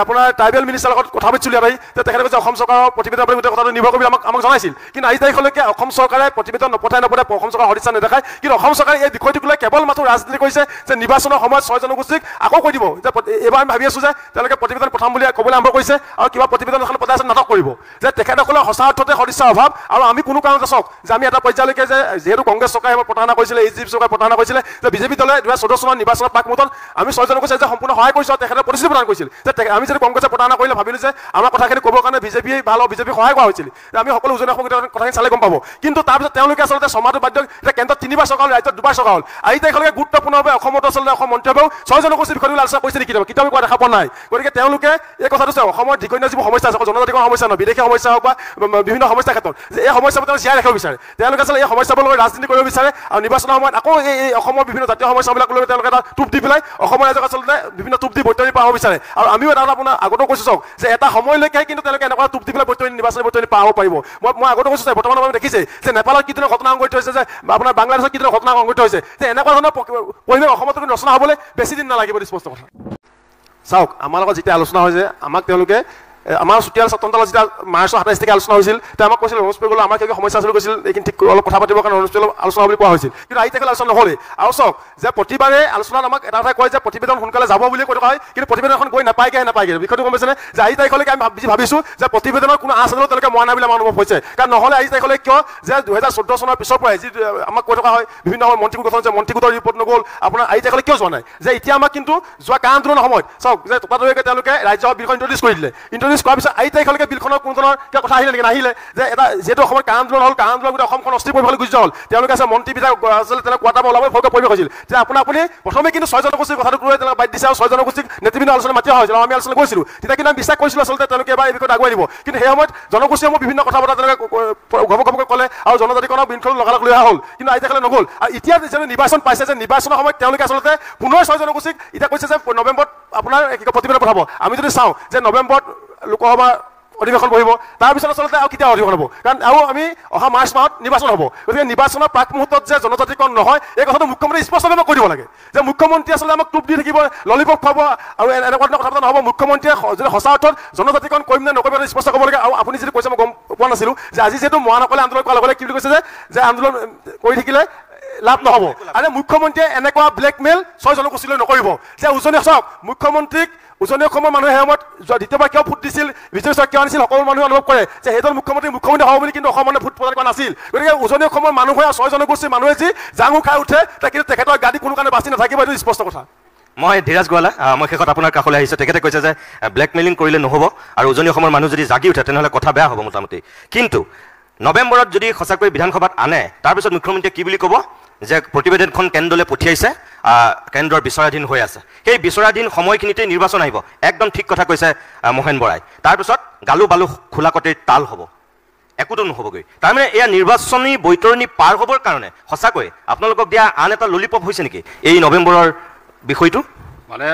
আপোনাৰ ট্ৰাইবেল মিনিষ্টাৰৰ লগত কথা পাতিছিলোঁ ইয়াত তেখেতে কৈছে অসম চৰকাৰৰ প্ৰতিবেদনৰ ওপৰত গোটেই কথাটো নিৰ্ভৰ কৰি আমাক জনাইছিল কিন্তু আজি তাৰিখলৈকে অসম চৰকাৰে প্ৰতিবেদন নপঠাই অসম চৰকাৰৰ সদিচ্ছা নেদেখায় কিন্তু অসম চৰকাৰে এই বিষয়টোক লৈ কেৱল মাত্ৰ ৰাজনীতি কৰিছে যে নিৰ্বাচনৰ সময়ত 6 জনগোষ্ঠীক আকৌ কৈ দিব যে এইবাৰ আমি ভাবি আছোঁ যে তেওঁলোকে প্ৰতিবেদন পঠাম বুলি ক'বলৈ আৰম্ভ কৰিছে আৰু কিবা প্ৰতিবেদন এখন পঠাই আছে নাটক কৰিব যে তেখেতসকলৰ সঁচা অৰ্থতে সদিচ্ছাৰ অভাৱ আৰু আমি কোনো কাৰণতে চাওক যে আমি এটা পৰ্যায়লৈকে যে যিহেতু কংগ্ৰেছ চৰকাৰে আমাৰ প্ৰতাৰণা কৰিছিলে HDP চৰকাৰে প্ৰতাৰণা কৰিছিলে যে বিজেপি দলে 2014 চনৰ নিৰ্বাচনৰ প্ৰাক মুহূৰ্তত আমি 6 জনগোষ্ঠীয়ে যে সম্পূৰ্ণ সহায় কৰিছোঁ তেখেতে প্ৰতিশ্ৰুতি প্ৰদান কৰিছিল যে আমি যদি কংগ্ৰেছে প্ৰতাৰণা কৰিলে ভাবিলোঁ যে আমাৰ কথাখিনি ক'বৰ কাৰণে বিজেপিয়ে ভাল আৰু বিজেপি সহায় কৰা হৈছিল যে আমি সকলো উজনি অসমৰ কথাখিনি চালে গম পাব কিন্তু তাৰপিছত তেওঁলোকে আচলতে সমাজৰ বাধ্য এতিয়া কেন্দ্ৰত 3বাৰ চৰকাৰ হ'ল ৰাজ্যত 2বাৰ চৰকাৰ হ'ল আজি তাৰিখলৈকে গুৰুত্বপূৰ্ণভাৱে অসমত আচলতে অসম মন্ত্ৰীসভাও 6 জনগোষ্ঠীৰ বিষয়টো আলোচনা কৰিছে নেকি কেতিয়াবা কোৱা দেখা পোৱা নাই গতিকে তেওঁলোকে এই কথাটো চাওক অসমৰ দীৰ্ঘদিনীয়া যিবোৰ সমস্যা আছে জনজাতিকৰণ সমস্যা নহয় বিদেশী সমস্যা হওক বা বিভিন্ন সমস্যাৰ ক্ষেত্ৰত যে এই সমস্যাবোৰ তেওঁ জীয়াই ৰাখিব বিচাৰে তেওঁলোকে আচলতে এই সমস্যাবোৰ লৈ ৰাজনীতি কৰিব বিচাৰে আৰু নিৰ্বাচনৰ সময়ত আকৌ এই অসমৰ বিভিন্ন জাতীয় সমস্যাবিলাক লৈ তেওঁলোকে এটা টোপ দি পেলাই অসমৰ ৰাইজক আচলতে বিভিন্ন টোপ দি বৈতৰণি পাব বিচাৰে আৰু আমিও এটা আপোনাৰ আগতেও কৈছোঁ চাওক যে এটা সময়লৈকে কিন্তু তেওঁলোকে এনেকুৱা টোপ দি পেলাই নিৰ্বাচনী বৈতৰণি পাব পাৰিব মই আগতে কৈছোঁ যে বৰ্তমান সময়ত দেখিছে যে নেপালত কি ধৰণৰ ঘটনা সংঘটিত হৈছে যে আপোনাৰ বাংলাদেশত কি ধৰণৰ ঘটনা সংঘটিত হৈছে যে এনেকুৱা ধৰণৰ পৰিৱেশ অসমত ৰচনা হ'বলৈ বেছি দিন নালাগিব স্পষ্ট কথা চাওক আমাৰ লগত যেতিয়া আলোচনা হয় যে আমাক তেওঁলোকে আমাৰ চুতীয়াল ছাত্ৰসন্থাৰ যেতিয়া মাৰ্চৰ 27 তাৰিখে আলোচনা হৈছিল তেওঁ আমাক কৈছিল ৰমেশ পেগুল আমাৰ কিবা সমস্যা আছিল কৈছিল এইখিনি ঠিক অলপ কথা পাতিবৰ কাৰণে ৰমেশ পেগুল আলোচনা বুলি কোৱা হৈছিল কিন্তু আজি তাৰিখে আলোচনা নহ'লে আৰু চাওক যে প্ৰতিবাৰে আলোচনাত আমাক এটা কথা কয় যে প্ৰতিবেদন সোনকালে যাব বুলি কৈ থকা হয় কিন্তু প্ৰতিবেদনখন গৈ নাপায়গৈ বিষয়টো গম পাইছেনে যে আজি তাৰিখলৈকে আমি ভাবিছোঁ যে প্ৰতিবেদনৰ কোনো আঁচ আদালত তেওঁলোকে মৰা নাই বুলি আমাৰ অনুভৱ হৈছে কাৰণ নহ'লে আজি তাৰিখলৈ কিয় যে 2014 চনৰ পিছৰ পৰাই যি আমাক কৈ থকা হয় বিভিন্ন সময়ত মন্ত্ৰী গঠন হৈছে মন্ত্ৰী গোটৰ ৰিপৰ্ট নগ'ল আপোনাৰ আজি তাৰিখলৈ কিয় যোৱা নাই যে এতিয়া আমাক কিন্তু যোৱা কা আন্দোলনৰ সময়ত চাওক যে ততাতৈয়াকৈ তেওঁলোকে ৰাজ্যসভাত বিলখন ইণ্ট্ৰডিউচ কৰি দিলে ইণ্ট্ৰডিউচ কৰাৰ পিছত আজি তাৰিখলৈকে বিলখনৰ কোনো ধৰণৰ কিবা কথা আহিলে নেকি নাহিলে যে এটা যিহেতু অসমত কা আন্দোলন হ'ল কা আন্দোলন গোটেই অসমখন অস্থিৰ পৰিৱেশলৈ গুচি যোৱা হ'ল তেওঁলোকে আছে মন্ত্ৰী বিধায়ক আচলতে তেওঁলোকে কোৱাটাৰ পৰা ওলাবলৈ ভয়কৰ পৰিৱেশ হৈছিল যে আপুনি প্ৰথমে কিন্তু 6 জনগোষ্ঠীৰ কথাটো লৈ তেওঁলোকে বাদ দিছে আৰু 6 জনগোষ্ঠীক নেতৃবৃন্দ আলোচনা মাতি অহা হৈছিল আৰু আমি আলোচনা কৰিছিলোঁ তেতিয়া কিন্তু আমি বিশ্বাস কৰিছিলোঁ আচলতে তেওঁলোকে এবাৰ এই বিষয়ত আগুৱাই দিব কিন্তু সেই সময়ত জনগোষ্ঠীসমূহ বিভিন্ন কথা বতৰা তেওঁলোকে ঘপঘপকৈ ক'লে আৰু জনজাতিকৰণৰ বিলখন লগালগ লৈ অহা হ'ল কিন্তু আজি তাৰিখলৈ নগ'ল আৰু এতিয়া যিহেতু নিৰ্বাচন পাইছে যে নিৰ্বাচনৰ সময়ত তেওঁলোকে আচলতে পুনৰ 6 জনগোষ্ঠীক এতিয়া কৈছে যে নৱেম্বৰত আপোনাৰ প্ৰতিবেদন পঠাব আমি যদি চাওঁ যে নৱেম্বৰত লোকসভা অধিৱেশন বহিব তাৰপিছত আচলতে আৰু কেতিয়া অধিৱেশন হ'ব কাৰণ আৰু আমি অহা মাৰ্চ মাহত নিৰ্বাচন হ'ব গতিকে নিৰ্বাচনৰ প্ৰাক মুহূৰ্তত যে জনজাতিকৰণ নহয় এই কথাটো মুখ্যমন্ত্ৰী স্পষ্টভাৱে কৈ দিব লাগে যে মুখ্যমন্ত্ৰী আচলতে আমাক টোপ দি থাকিব ললিপপ খুৱাব আৰু এনেকুৱা ধৰণৰ কথা নহ'ব মুখ্যমন্ত্ৰীয়ে যদি সঁচা অৰ্থত জনজাতিকৰণ কৰিম নে নকৰিম স্পষ্ট ক'ব লাগে আৰু আপুনি যদি কৈছে মই গম পোৱা নাছিলোঁ যে আজি যিহেতু মহানসকলে আন্দোলন কৰাৰ লগে লগে কি বুলি কৈছে যে আন্দোলন কৰি থাকিলে লাভ নহ'ব আৰু মুখ্যমন্ত্ৰীয়ে এনেকুৱা ব্লেকমেইল 6 জনগোষ্ঠীলৈ নকৰিব যে উজনি চাওক মুখ্যমন্ত্ৰীক উজনি অসমৰ মানুহে সময়ত দ্বিতীয়বাৰ কিয় ভোট দিছিল বিজেপি চৰকাৰ কিয় আনিছিল সকলো মানুহে অনুভৱ কৰে যে সেইজন মুখ্যমন্ত্ৰী হ'ব বুলি কিন্তু অসম মানুহে ভোট প্ৰদান কৰা নাছিল গতিকে উজনি অসমৰ মানুহে 6 জনগোষ্ঠীৰ মানুহে যি জাঙু খাই উঠে কিন্তু তেখেতৰ গাড়ী কোনো কাৰণে বাচি নাথাকিব এইটো স্পষ্ট কথা মই ধীৰাজ গোৱালা মই শেষত আপোনাৰ কাষলৈ আহিছোঁ তেখেতে কৈছে যে ব্লেকমেইলিং কৰিলে নহ'ব আৰু উজনি অসমৰ মানুহ যদি জাগি উঠে তেনেহ'লে কথা বেয়া হ'ব মোটামুটি কিন্তু নৱেম্বৰত যদি সঁচাকৈ বিধানসভাত আনে তাৰপিছত মুখ্যমন্ত্ৰীয়ে কি বুলি ক'ব যে প্ৰতিবেদনখন কেন্দ্ৰলৈ পঠিয়াইছে কেন্দ্ৰৰ বিচৰাধীন হৈ আছে সেই বিচৰাধীন সময়খিনিতে নিৰ্বাচন আহিব একদম ঠিক কথা কৈছে মোহেন বৰাই তাৰপিছত গালু বালু খোলাকটিৰ তাল হ'ব একোতো নহ'বগৈ তাৰমানে এয়া নিৰ্বাচনী বৈতৰণি পাৰ হ'বৰ কাৰণে সঁচাকৈ আপোনালোকক দিয়া আন এটা ললিপপ হৈছে নেকি এই নৱেম্বৰৰ বিষয়টো মানে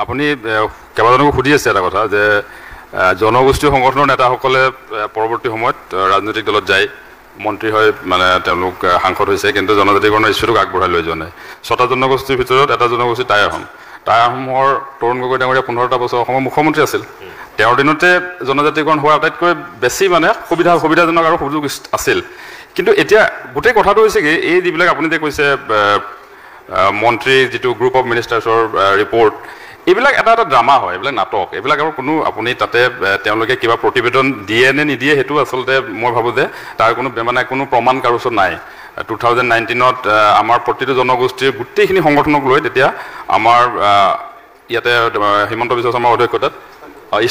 আপুনি কেইবাজনকো সুধি আছে এটা কথা যে জনগোষ্ঠীয় সংগঠনৰ নেতাসকলে পৰৱৰ্তী সময়ত ৰাজনৈতিক দলত যায় মন্ত্ৰী হৈ মানে তেওঁলোক সাংসদ হৈছে কিন্তু জনজাতিকৰণৰ ইছ্যুটোক আগবঢ়াই লৈ যোৱা নাই 6টা জনগোষ্ঠীৰ ভিতৰত এটা জনগোষ্ঠী টাই আহোমৰ তৰুণ গগৈ ডাঙৰীয়া 15টা বছৰ অসমৰ মুখ্যমন্ত্ৰী আছিল তেওঁৰ দিনতে জনজাতিকৰণ হোৱাৰ আটাইতকৈ বেছি মানে সুবিধাজনক আৰু সুযোগ আছিল কিন্তু এতিয়া গোটেই কথাটো হৈছে কি এই যিবিলাক আপুনি যে কৈছে মন্ত্ৰী যিটো গ্ৰুপ অফ মিনিষ্টাৰ্ছৰ ৰিপৰ্ট এইবিলাক এটা ড্ৰামা হয় এইবিলাক নাটক এইবিলাক আৰু কোনো আপুনি তাতে তেওঁলোকে কিবা প্ৰতিবেদন দিয়ে নে নিদিয়ে সেইটো আচলতে মই ভাবোঁ যে তাৰ কোনো মানে কোনো প্ৰমাণ কাৰো ওচৰত নাই 2019ত আমাৰ প্ৰতিটো জনগোষ্ঠীৰ গোটেইখিনি সংগঠনক লৈ তেতিয়া আমাৰ ইয়াতে হিমন্ত বিশ্ব শৰ্মাৰ অধ্যক্ষতাত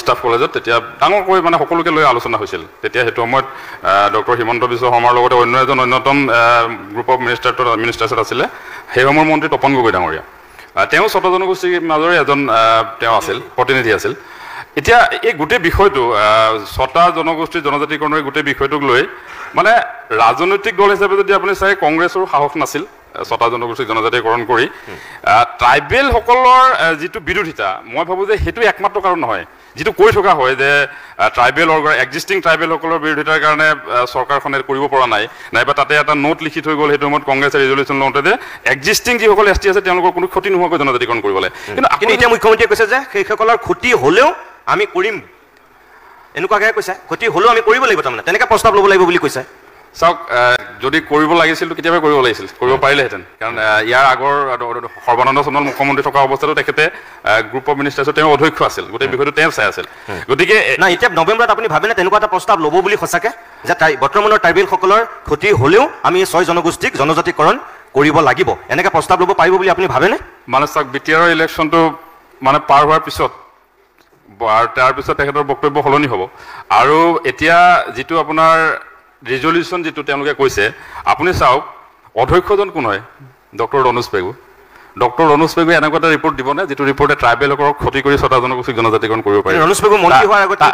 ষ্টাফ কলেজত তেতিয়া ডাঙৰকৈ মানে সকলোকে লৈ আলোচনা হৈছিল তেতিয়া সেইটো সময়ত ডক্টৰ হিমন্ত বিশ্ব শৰ্মাৰ লগতে অন্য এজন অন্যতম গ্ৰুপ অফ মিনিষ্টাৰ্ছত আছিলে সেই সময়ৰ মন্ত্ৰী তপন গগৈ ডাঙৰীয়া তেওঁ ছটা জনগোষ্ঠীৰ মাজৰে এজন তেওঁ আছিল প্ৰতিনিধি আছিল এতিয়া এই গোটেই বিষয়টো ছটা জনগোষ্ঠীৰ জনজাতিকৰণৰ গোটেই বিষয়টোক লৈ মানে ৰাজনৈতিক দল হিচাপে যদি আপুনি চাই কংগ্ৰেছৰ সাহস নাছিল ছটা জনগোষ্ঠীক জনজাতিকৰণ কৰি ট্ৰাইবেলসকলৰ যিটো বিৰোধিতা মই ভাবোঁ যে সেইটো একমাত্ৰ কাৰণ নহয় যিটো কৈ থকা হয় যে ট্ৰাইবেল এক্সিষ্টিং ট্ৰাইবেলসকলৰ বিৰোধিতাৰ কাৰণে চৰকাৰখনে কৰিব পৰা নাই নাইবা তাতে এটা নোট লিখি থৈ গ'ল সেইটো সময়ত কংগ্ৰেছে ৰিজলিউশ্যন লওঁতে যে এক্সিষ্টিং যিসকল এছ টি আছে তেওঁলোকৰ কোনো ক্ষতি নোহোৱাকৈ জনজাতিকৰণ কৰিব লাগে কিন্তু এতিয়া মুখ্যমন্ত্ৰীয়ে কৈছে যে সেইসকলৰ ক্ষতি হ'লেও আমি কৰিম এনেকুৱাকৈ কৈছে ক্ষতি হ'লেও আমি কৰিব লাগিব তাৰমানে তেনেকৈ প্ৰস্তাৱ ল'ব লাগিব বুলি কৈছে চাওক যদি কৰিব লাগিছিল কেতিয়াবা কৰিব লাগিছিল কৰিব পাৰিলেহেঁতেন কাৰণ ইয়াৰ আগৰ সৰ্বানন্দ সোণোৱাল মুখ্যমন্ত্ৰী থকা অৱস্থাতো তেখেতে গ্ৰুপ অফ মিনিষ্টাৰ্ছত তেওঁ অধ্যক্ষ আছিল গোটেই বিষয়টো তেওঁ চাই আছিল গতিকে না এতিয়া নৱেম্বৰত আপুনি ভাবেনে তেনেকুৱা এটা প্ৰস্তাৱ ল'ব বুলি সঁচাকৈ যে বৰ্তমানৰ ট্ৰাইবেলসকলৰ ক্ষতি হ'লেও আমি এই 6 জনগোষ্ঠীক জনজাতিকৰণ কৰিব লাগিব এনেকৈ প্ৰস্তাৱ ল'ব পাৰিব বুলি আপুনি ভাবেনে মানে চাওক BTR ইলেকশ্যনটো মানে পাৰ হোৱাৰ পিছত তাৰপিছত তেখেতৰ বক্তব্য সলনি হ'ব আৰু এতিয়া যিটো আপোনাৰ ৰিজলিউশ্যন যিটো তেওঁলোকে কৈছে আপুনি চাওক অধ্যক্ষজন কোন হয় ডক্টৰ ৰণোজ পেগু ডক্টৰ ৰণোজ পেগুৱে এনেকুৱা এটা ৰিপৰ্ট দিবনে যিটো ৰিপৰ্টে ট্ৰাইবেলসকলক ক্ষতি কৰি ছটা জনগোষ্ঠীক জনজাতিকৰণ কৰিব পাৰে ৰণোজ পেগু মন্ত্ৰী হোৱাৰ আগতে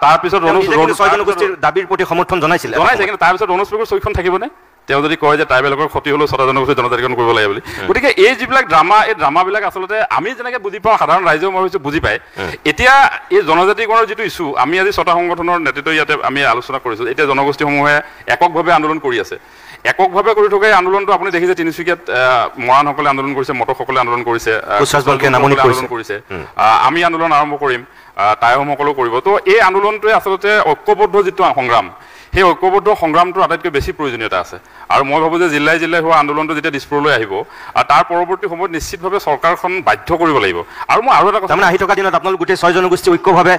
তাৰপিছত ৰণোজ 6 জনগোষ্ঠীৰ দাবীৰ প্ৰতি সমৰ্থন জনাইছিলে কিন্তু তাৰপিছত ৰণোজ পেগুৰ ছয়খন থাকিবনে তেওঁ যদি কয় যে ট্ৰাইবেলকৰ ক্ষতি হ'লেও ছটা জনগোষ্ঠী জনজাতিকৰণ কৰিব লাগে বুলি গতিকে এই যিবিলাক এই ড্ৰামাবিলাক আচলতে আমি যেনেকৈ বুজি পাওঁ সাধাৰণ ৰাইজেও মই ভাবিছোঁ বুজি পায় এতিয়া এই জনজাতিকৰণৰ যিটো ইছ্যু আমি আজি ছটা সংগঠনৰ নেতৃত্ব ইয়াতে আমি আলোচনা কৰিছোঁ এতিয়া জনগোষ্ঠীসমূহে এককভাৱে আন্দোলন কৰি আছে এককভাৱে কৰি থকা এই আন্দোলনটো আপুনি দেখিছে তিনিচুকীয়াত মৰাণসকলে আন্দোলন কৰিছে মটকসকলে আন্দোলন কৰিছে আন্দোলন কৰিছে আমি আন্দোলন আৰম্ভ কৰিম টাইসমূহসকলেও কৰিব তো এই আন্দোলনটোৱে আচলতে ঐক্যবদ্ধ যিটো সংগ্ৰাম সেই ঐক্যবদ্ধ সংগ্ৰামটোৰ আটাইতকৈ বেছি প্ৰয়োজনীয়তা আছে আৰু মই ভাবোঁ যে জিলাই জিলাই হোৱা আন্দোলনটো যেতিয়া দিছপুৰলৈ আহিব আৰু তাৰ পৰৱৰ্তী সময়ত নিশ্চিতভাৱে চৰকাৰখন বাধ্য কৰিব লাগিব আৰু মই আৰু এটা কথা আহি থকা দিনত আপোনালোক গোটেই 6 জনগোষ্ঠী ঐক্যভাৱে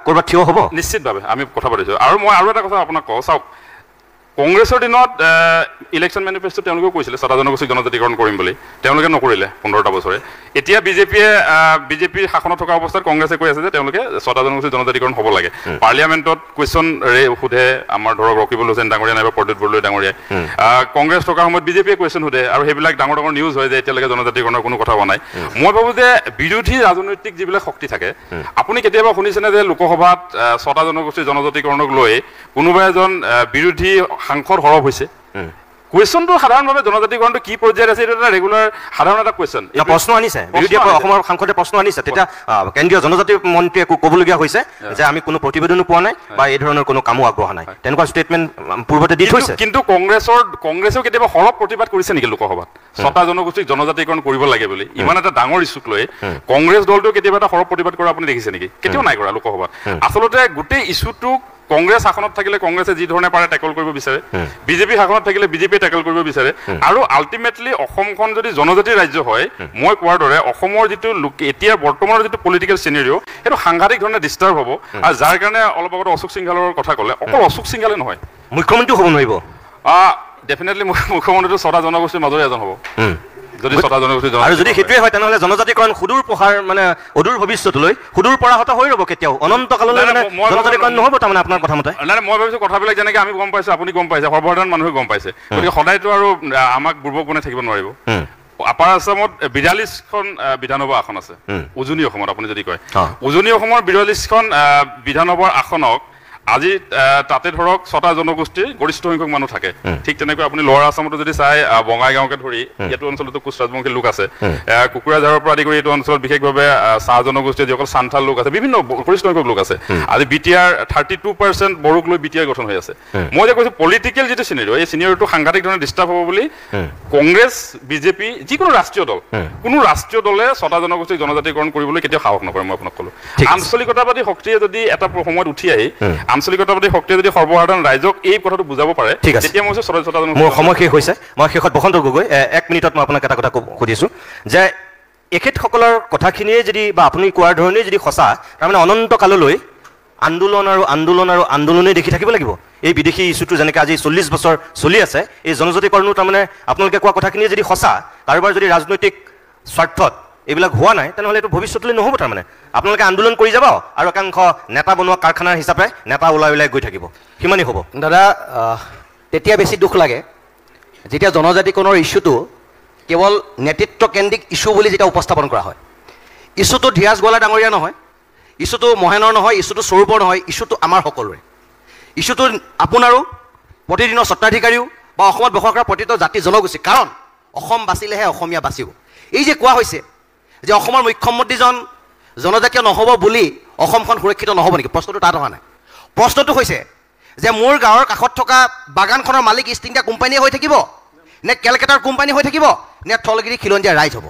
ক'ৰবাত থিয় হ'ব নিশ্চিতভাৱে আমি কথা পাতিছোঁ আৰু মই আৰু এটা কথা আপোনাক কওঁ চাওক কংগ্ৰেছৰ দিনত ইলেকশ্যন মেনিফেষ্টো তেওঁলোকেও কৈছিলে ছটা জনগোষ্ঠীক জনজাতিকৰণ কৰিম বুলি তেওঁলোকে নকৰিলে 15টা বছৰে এতিয়া বিজেপিৰ শাসনত থকা অৱস্থাত কংগ্ৰেছে কৈ আছে যে তেওঁলোকে ছটা জনগোষ্ঠীক জনজাতিকৰণ হ'ব লাগে পাৰ্লিয়ামেণ্টত কুৱেশ্যন সোধে আমাৰ ধৰক ৰকিবুল হুছেইন ডাঙৰীয়া নাইবা প্ৰদ্যুৎ বৰদলৈ ডাঙৰীয়াই কংগ্ৰেছ থকাৰ সময়ত বিজেপিয়ে কুৱেশ্যন সোধে আৰু সেইবিলাক ডাঙৰ ডাঙৰ নিউজ হয় যে এতিয়ালৈকে জনজাতিকৰণৰ কোনো কথা হোৱা নাই মই ভাবোঁ যে বিৰোধী ৰাজনৈতিক যিবিলাক শক্তি থাকে আপুনি কেতিয়াবা শুনিছেনে যে লোকসভাত ছটা জনগোষ্ঠীৰ জনজাতিকৰণক লৈ কোনোবা এজন বিৰোধী সাংসদ সৰব হৈছে কুৱেশ্যনটো সাধাৰণভাৱে জনজাতিকৰণটো কি পৰ্যায়ত আছে এইটো এটা ৰেগুলাৰ সাধাৰণ এটা কুৱেশ্যন প্ৰশ্ন আনিছে বিৰোধী অসমৰ সাংসদে প্ৰশ্ন আনিছে তেতিয়া কেন্দ্ৰীয় জনজাতি মন্ত্ৰীয়ে ক'বলগীয়া হৈছে যে আমি কোনো প্ৰতিবেদনো পোৱা নাই বা এই ধৰণৰ কোনো কামো আগবঢ়া নাই তেনেকুৱা ষ্টেটমেণ্ট পূৰ্বতে দি থৈছে কিন্তু কংগ্ৰেছেও কেতিয়াবা সৰব প্ৰতিবাদ কৰিছে নেকি লোকসভাত ছটা জনগোষ্ঠীক জনজাতিকৰণ কৰিব লাগে বুলি ইমান এটা ডাঙৰ ইছ্যুক লৈ কংগ্ৰেছ দলটোৱে কেতিয়াবা এটা সৰব প্ৰতিবাদ কৰা আপুনি দেখিছে নেকি কেতিয়াও নাই কৰা লোকসভাত আচলতে গোটেই ইছ্যুটোক কংগ্ৰেছ শাসনত থাকিলে কংগ্ৰেছে যি ধৰণে পাৰে টেকল কৰিব বিচাৰে বিজেপি শাসনত থাকিলে বিজেপিয়ে টেকল কৰিব বিচাৰে আৰু আল্টিমেটলি অসমখন যদি জনজাতিৰ ৰাজ্য হয় মই কোৱাৰ দৰে অসমৰ যিটো এতিয়া বৰ্তমানৰ যিটো পলিটিকেল চিনেৰিঅ' সেইটো সাংঘাতিক ধৰণে ডিষ্টাৰ্ব হ'ব আৰু যাৰ কাৰণে অলপ আগতে অশোক সিংঘালৰ কথা ক'লে অকল অশোক সিংঘালে নহয় মুখ্যমন্ত্ৰী হ'ব নোৱাৰিব ডেফিনেটলি মুখ্যমন্ত্ৰীটো ছটা জনগোষ্ঠীৰ মাজৰে এজন হ'ব যদি ছটা জনগোষ্ঠী আৰু যদি সেইটোৱে হয় তেনেহ'লে জনজাতিকৰণ সুদূৰ প্ৰসাৰ মানে অদূৰ ভৱিষ্যতলৈ সুদূৰ পৰাহত হৈ ৰ'ব কেতিয়াও অনন্ত কাললৈ মানে জনজাতিকৰণ নহ'ব তাৰমানে আপোনাৰ কথা মতে নাই মই ভাবিছোঁ কথাবিলাক যেনেকৈ আমি গম পাইছোঁ আপুনি গম পাইছে সৰ্বসাধাৰণ মানুহে গম পাইছে গতিকে সদায়তো আৰু আমাক বুৰ্বক বনাই থাকিব নোৱাৰিব আপাৰ আছামত 42খন বিধানসভা আসন আছে উজনি অসমত আপুনি যদি কয় উজনি অসমৰ 42খন বিধানসভাৰ আসনক আজি তাতে ধৰক ছটা জনগোষ্ঠীৰ গৰিষ্ঠ সংখ্যক মানুহ থাকে ঠিক তেনেকৈ আপুনি লোৱাৰ আছামতো যদি চাই বঙাইগাঁওকে ধৰি এইটো অঞ্চলতো কোচ ৰাজবংশী লোক আছে কুকুৰাঝাৰৰ পৰা আদি কৰি এইটো অঞ্চলত বিশেষভাৱে চাহ জনগোষ্ঠীৰ যিসকল চান্থাল লোক আছে বিভিন্ন গৰিষ্ঠ সংখ্যক লোক আছে আজি BTR 32% বড়োক লৈ BTR গঠন হৈ আছে মই যে কৈছোঁ পলিটিকেল যিটো চিনেৰিঅ' এই চিনেৰিঅ'টো সাংঘাতিক ধৰণে ডিষ্টাৰ্ব হ'ব বুলি কংগ্ৰেছ বিজেপি যিকোনো ৰাষ্ট্ৰীয় দল কোনো ৰাষ্ট্ৰীয় দলে ছটা জনগোষ্ঠীক জনজাতিকৰণ কৰিবলৈ কেতিয়াও সাহস নকৰে মই আপোনাক ক'লোঁ আঞ্চলিকতাবাদী শক্তিয়ে যদি এটা সময়ত উঠি আহি আঞ্চলিকতাবাদী শক্তিয়ে যদি সৰ্বসাধাৰণ ৰাইজক এই কথাটো বুজাব পাৰে তেতিয়া মই ছটা মোৰ সময় শেষ হৈছে মই শেষত বসন্ত গগৈ 1 মিনিটত মই আপোনাক এটা কথা সুধিছোঁ যে এখেতসকলৰ কথাখিনিয়ে যদি বা আপুনি কোৱাৰ ধৰণেই যদি সঁচা তাৰমানে অনন্ত কাললৈ আন্দোলন আৰু আন্দোলন আৰু আন্দোলনেই দেখি থাকিব লাগিব এই বিদেশী ইছ্যুটো যেনেকৈ আজি 40 বছৰ চলি আছে এই জনজাতিকৰণো তাৰমানে আপোনালোকে কোৱা কথাখিনিয়ে যদি সঁচা কাৰোবাৰ যদি ৰাজনৈতিক স্বাৰ্থত এইবিলাক হোৱা নাই তেনেহ'লে এইটো ভৱিষ্যতলৈ নহ'ব তাৰমানে আপোনালোকে আন্দোলন কৰি যাব আৰু একাংশ নেতা বনোৱা কাৰখানাৰ হিচাপে নেতা ওলাই ওলাই গৈ থাকিব সিমানেই হ'ব দাদা তেতিয়া বেছি দুখ লাগে যেতিয়া জনজাতিকৰণৰ ইছ্যুটো কেৱল নেতৃত্বকেন্দ্ৰিক ইছ্যু বুলি যেতিয়া উপস্থাপন কৰা হয় ইছ্যুটো ধীৰাজ গোৱালা ডাঙৰীয়া নহয় ইছ্যুটো মহেনৰ নহয় ইছ্যুটো স্বৰূপৰ নহয় ইছ্যুটো আমাৰ সকলোৰে ইছ্যুটো আপোনাৰো প্ৰতিদিনৰ স্বত্বাধিকাৰীও বা অসমত বসবাস কৰা প্ৰতিটো জাতি জনগোষ্ঠী কাৰণ অসম বাচিলেহে অসমীয়া বাচিব এই যে কোৱা হৈছে যে অসমৰ মুখ্যমন্ত্ৰীজন জনজাতীয় নহ'ব বুলি অসমখন সুৰক্ষিত নহ'ব নেকি প্ৰশ্নটো তাত অহা নাই প্ৰশ্নটো হৈছে যে মোৰ গাঁৱৰ কাষত থকা বাগানখনৰ মালিক ইষ্ট ইণ্ডিয়া কোম্পানীয়ে হৈ থাকিব নে কেলকাতাৰ কোম্পানী হৈ থাকিব নে থলগিৰি খিলঞ্জীয়া ৰাইজ হ'ব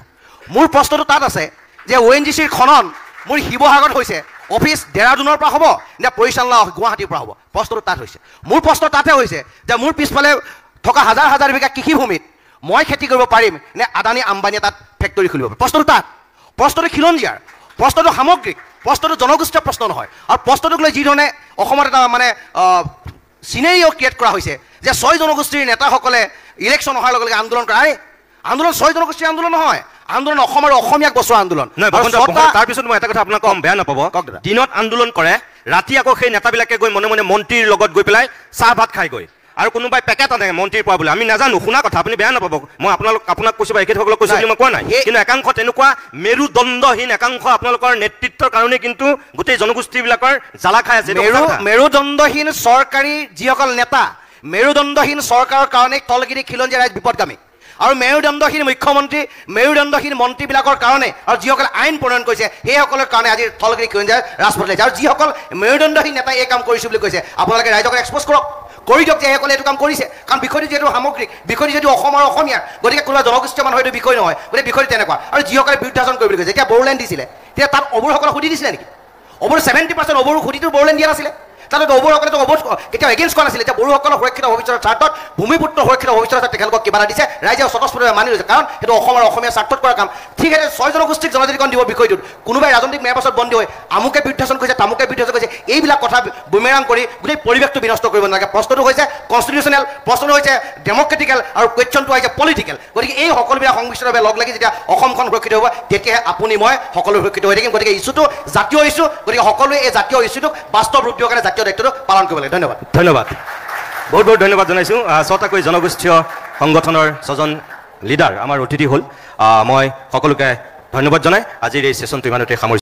মোৰ প্ৰশ্নটো তাত আছে যে ONGCৰ খনন মোৰ শিৱসাগৰত হৈছে অফিচ ডেৰাডুনৰ পৰা হ'ব নে পৰিচালনা গুৱাহাটীৰ পৰা হ'ব প্ৰশ্নটো তাত হৈছে মোৰ প্ৰশ্ন তাতে হৈছে যে মোৰ পিছফালে থকা হাজাৰ হাজাৰ বিঘা কৃষিভূমিত মই খেতি কৰিব পাৰিম নে আদানী আম্বানীয়ে তাত ফেক্টৰী খুলিব পাৰিম প্ৰশ্নটো তাত প্ৰশ্নটো খিলঞ্জীয়াৰ প্ৰশ্নটো সামগ্ৰিক প্ৰশ্নটো জনগোষ্ঠীয় প্ৰশ্ন নহয় আৰু প্ৰশ্নটোক লৈ যিধৰণে অসমত এটা মানে চিনেৰিও ক্ৰিয়েট কৰা হৈছে যে 6 জনগোষ্ঠীৰ নেতাসকলে ইলেকশ্যন অহাৰ লগে লগে আন্দোলন কৰা আন্দোলন 6 জনগোষ্ঠীৰ আন্দোলন নহয় আন্দোলন অসম আৰু অসমীয়াক বচোৱা আন্দোলন তাৰপিছত মই এটা কথা আপোনাক কম বেয়া নাপাব দিনত আন্দোলন কৰে ৰাতি আকৌ সেই নেতাবিলাকে গৈ মনে মনে মন্ত্ৰীৰ লগত গৈ পেলাই চাহ ভাত খাই গৈ আৰু কোনোবাই পেকেট আনে মন্ত্ৰীৰ পৰা বুলি আমি নাজানো শুনা কথা আপুনি বেয়া নাপাব মই আপোনাক কৈছোঁ বা এখেতসকলক কৈছোঁ বুলি মই কোৱা নাই কিন্তু একাংশ তেনেকুৱা মেৰুদণ্ডহীন একাংশ আপোনালোকৰ নেতৃত্বৰ কাৰণে কিন্তু গোটেই জনগোষ্ঠীবিলাকৰ জ্বালা খাই আছে মেৰুদণ্ডহীন চৰকাৰী যিসকল নেতা মেৰুদণ্ডহীন চৰকাৰৰ কাৰণে থলগিৰি খিলঞ্জীয়া ৰাইজ বিপদগামী আৰু মেৰুদণ্ডহীন মুখ্যমন্ত্ৰী মেৰুদণ্ডহীন মন্ত্ৰীবিলাকৰ কাৰণে আৰু যিসকলে আইন প্ৰণয়ন কৰিছে সেইসকলৰ কাৰণে আজি থলগিৰি খিলঞ্জীয়া ৰাজপথলৈ যায় আৰু যিসকল মেৰুদণ্ডহীন নেতাই এই কাম কৰিছোঁ বুলি কৈছে আপোনালোকে ৰাইজক এক্সপ'জ কৰক কৰি দিয়ক যে এইসকলে এইটো কাম কৰিছে কাৰণ বিষয়টো যিহেতু সামগ্ৰিক বিষয়টো যিহেতু অসম আৰু অসমীয়াৰ গতিকে কোনোবা জনগোষ্ঠীয় মানুহ এইটো বিষয় নহয় গতিকে বিষয়টো তেনেকুৱা আৰু যিসকলে বিৰুদ্ধাচৰণ কৰিবলৈ কৈছে যেতিয়া বড়োলেণ্ড দিছিলে তেতিয়া তাত অবড়োসকলক সুধি দিছিলে নেকি অবড়ো 70% অবড়ো সুধিটো বড়োলেণ্ড দিয়া নাছিলে তাতে অবড়োসকলেতো কেতিয়াও এগেইনষ্ট কৰা নাছিলে এতিয়া বড়োসকলৰ সুৰক্ষিত ভৱিষ্যতৰ স্বাৰ্থত ভূমিপুত্ৰ সুৰক্ষিত ভৱিষ্যতৰ স্বাৰ্থত তেখেতলোকক কিবা এটা দিছে ৰাইজে স্বতঃস্ফূৰ্তভাৱে মানি লৈছে কাৰণ সেইটো অসম আৰু অসমীয়াৰ স্বাৰ্থত কৰা কাম ঠিক আছে 6 জনগোষ্ঠীক জনজাতিকৰণ দিব বিষয়টোত কোনোবাই ৰাজনৈতিক মেয়াৰ পাছত বন্দী হৈ আমুকে বিৰুদ্ধাচৰণ কৰিছে তামুকে বিৰুদ্ধাচৰণ কৰিছে এইবিলাক কথা বুমেৰাং কৰি গোটেই পৰিৱেশটো বিনষ্ট কৰিব নালাগে প্ৰশ্নটো হৈছে কনষ্টিটিউচনেল প্ৰশ্নটো হৈছে ডেম'ক্ৰেটিকেল আৰু কুৱেশ্যনটো হৈছে পলিটিকেল গতিকে এই সকলোবিলাক সংমিশ্ৰণভাৱে লগ লাগি যেতিয়া অসমখন সুৰক্ষিত হ'ব তেতিয়াহে আপুনি মই সকলো সুৰক্ষিত হৈ থাকিম গতিকে ইছ্যুটো জাতীয় ইছ্যু গতিকে সকলোৱে এই জাতীয় ইছ্যুটোক বাস্তৱ ৰূপ দিয়াৰ কাৰণে জাতীয় দায়িত্বটো পালন কৰিব লাগে ধন্যবাদ বহুত বহুত ধন্যবাদ জনাইছোঁ 6টাকৈ জনগোষ্ঠীয় সংগঠনৰ 6জন লিডাৰ আমাৰ অতিথি হ'ল মই সকলোকে ধন্যবাদ জনাই আজিৰ এই ছেশ্যনটো ইমানতে সামৰিছোঁ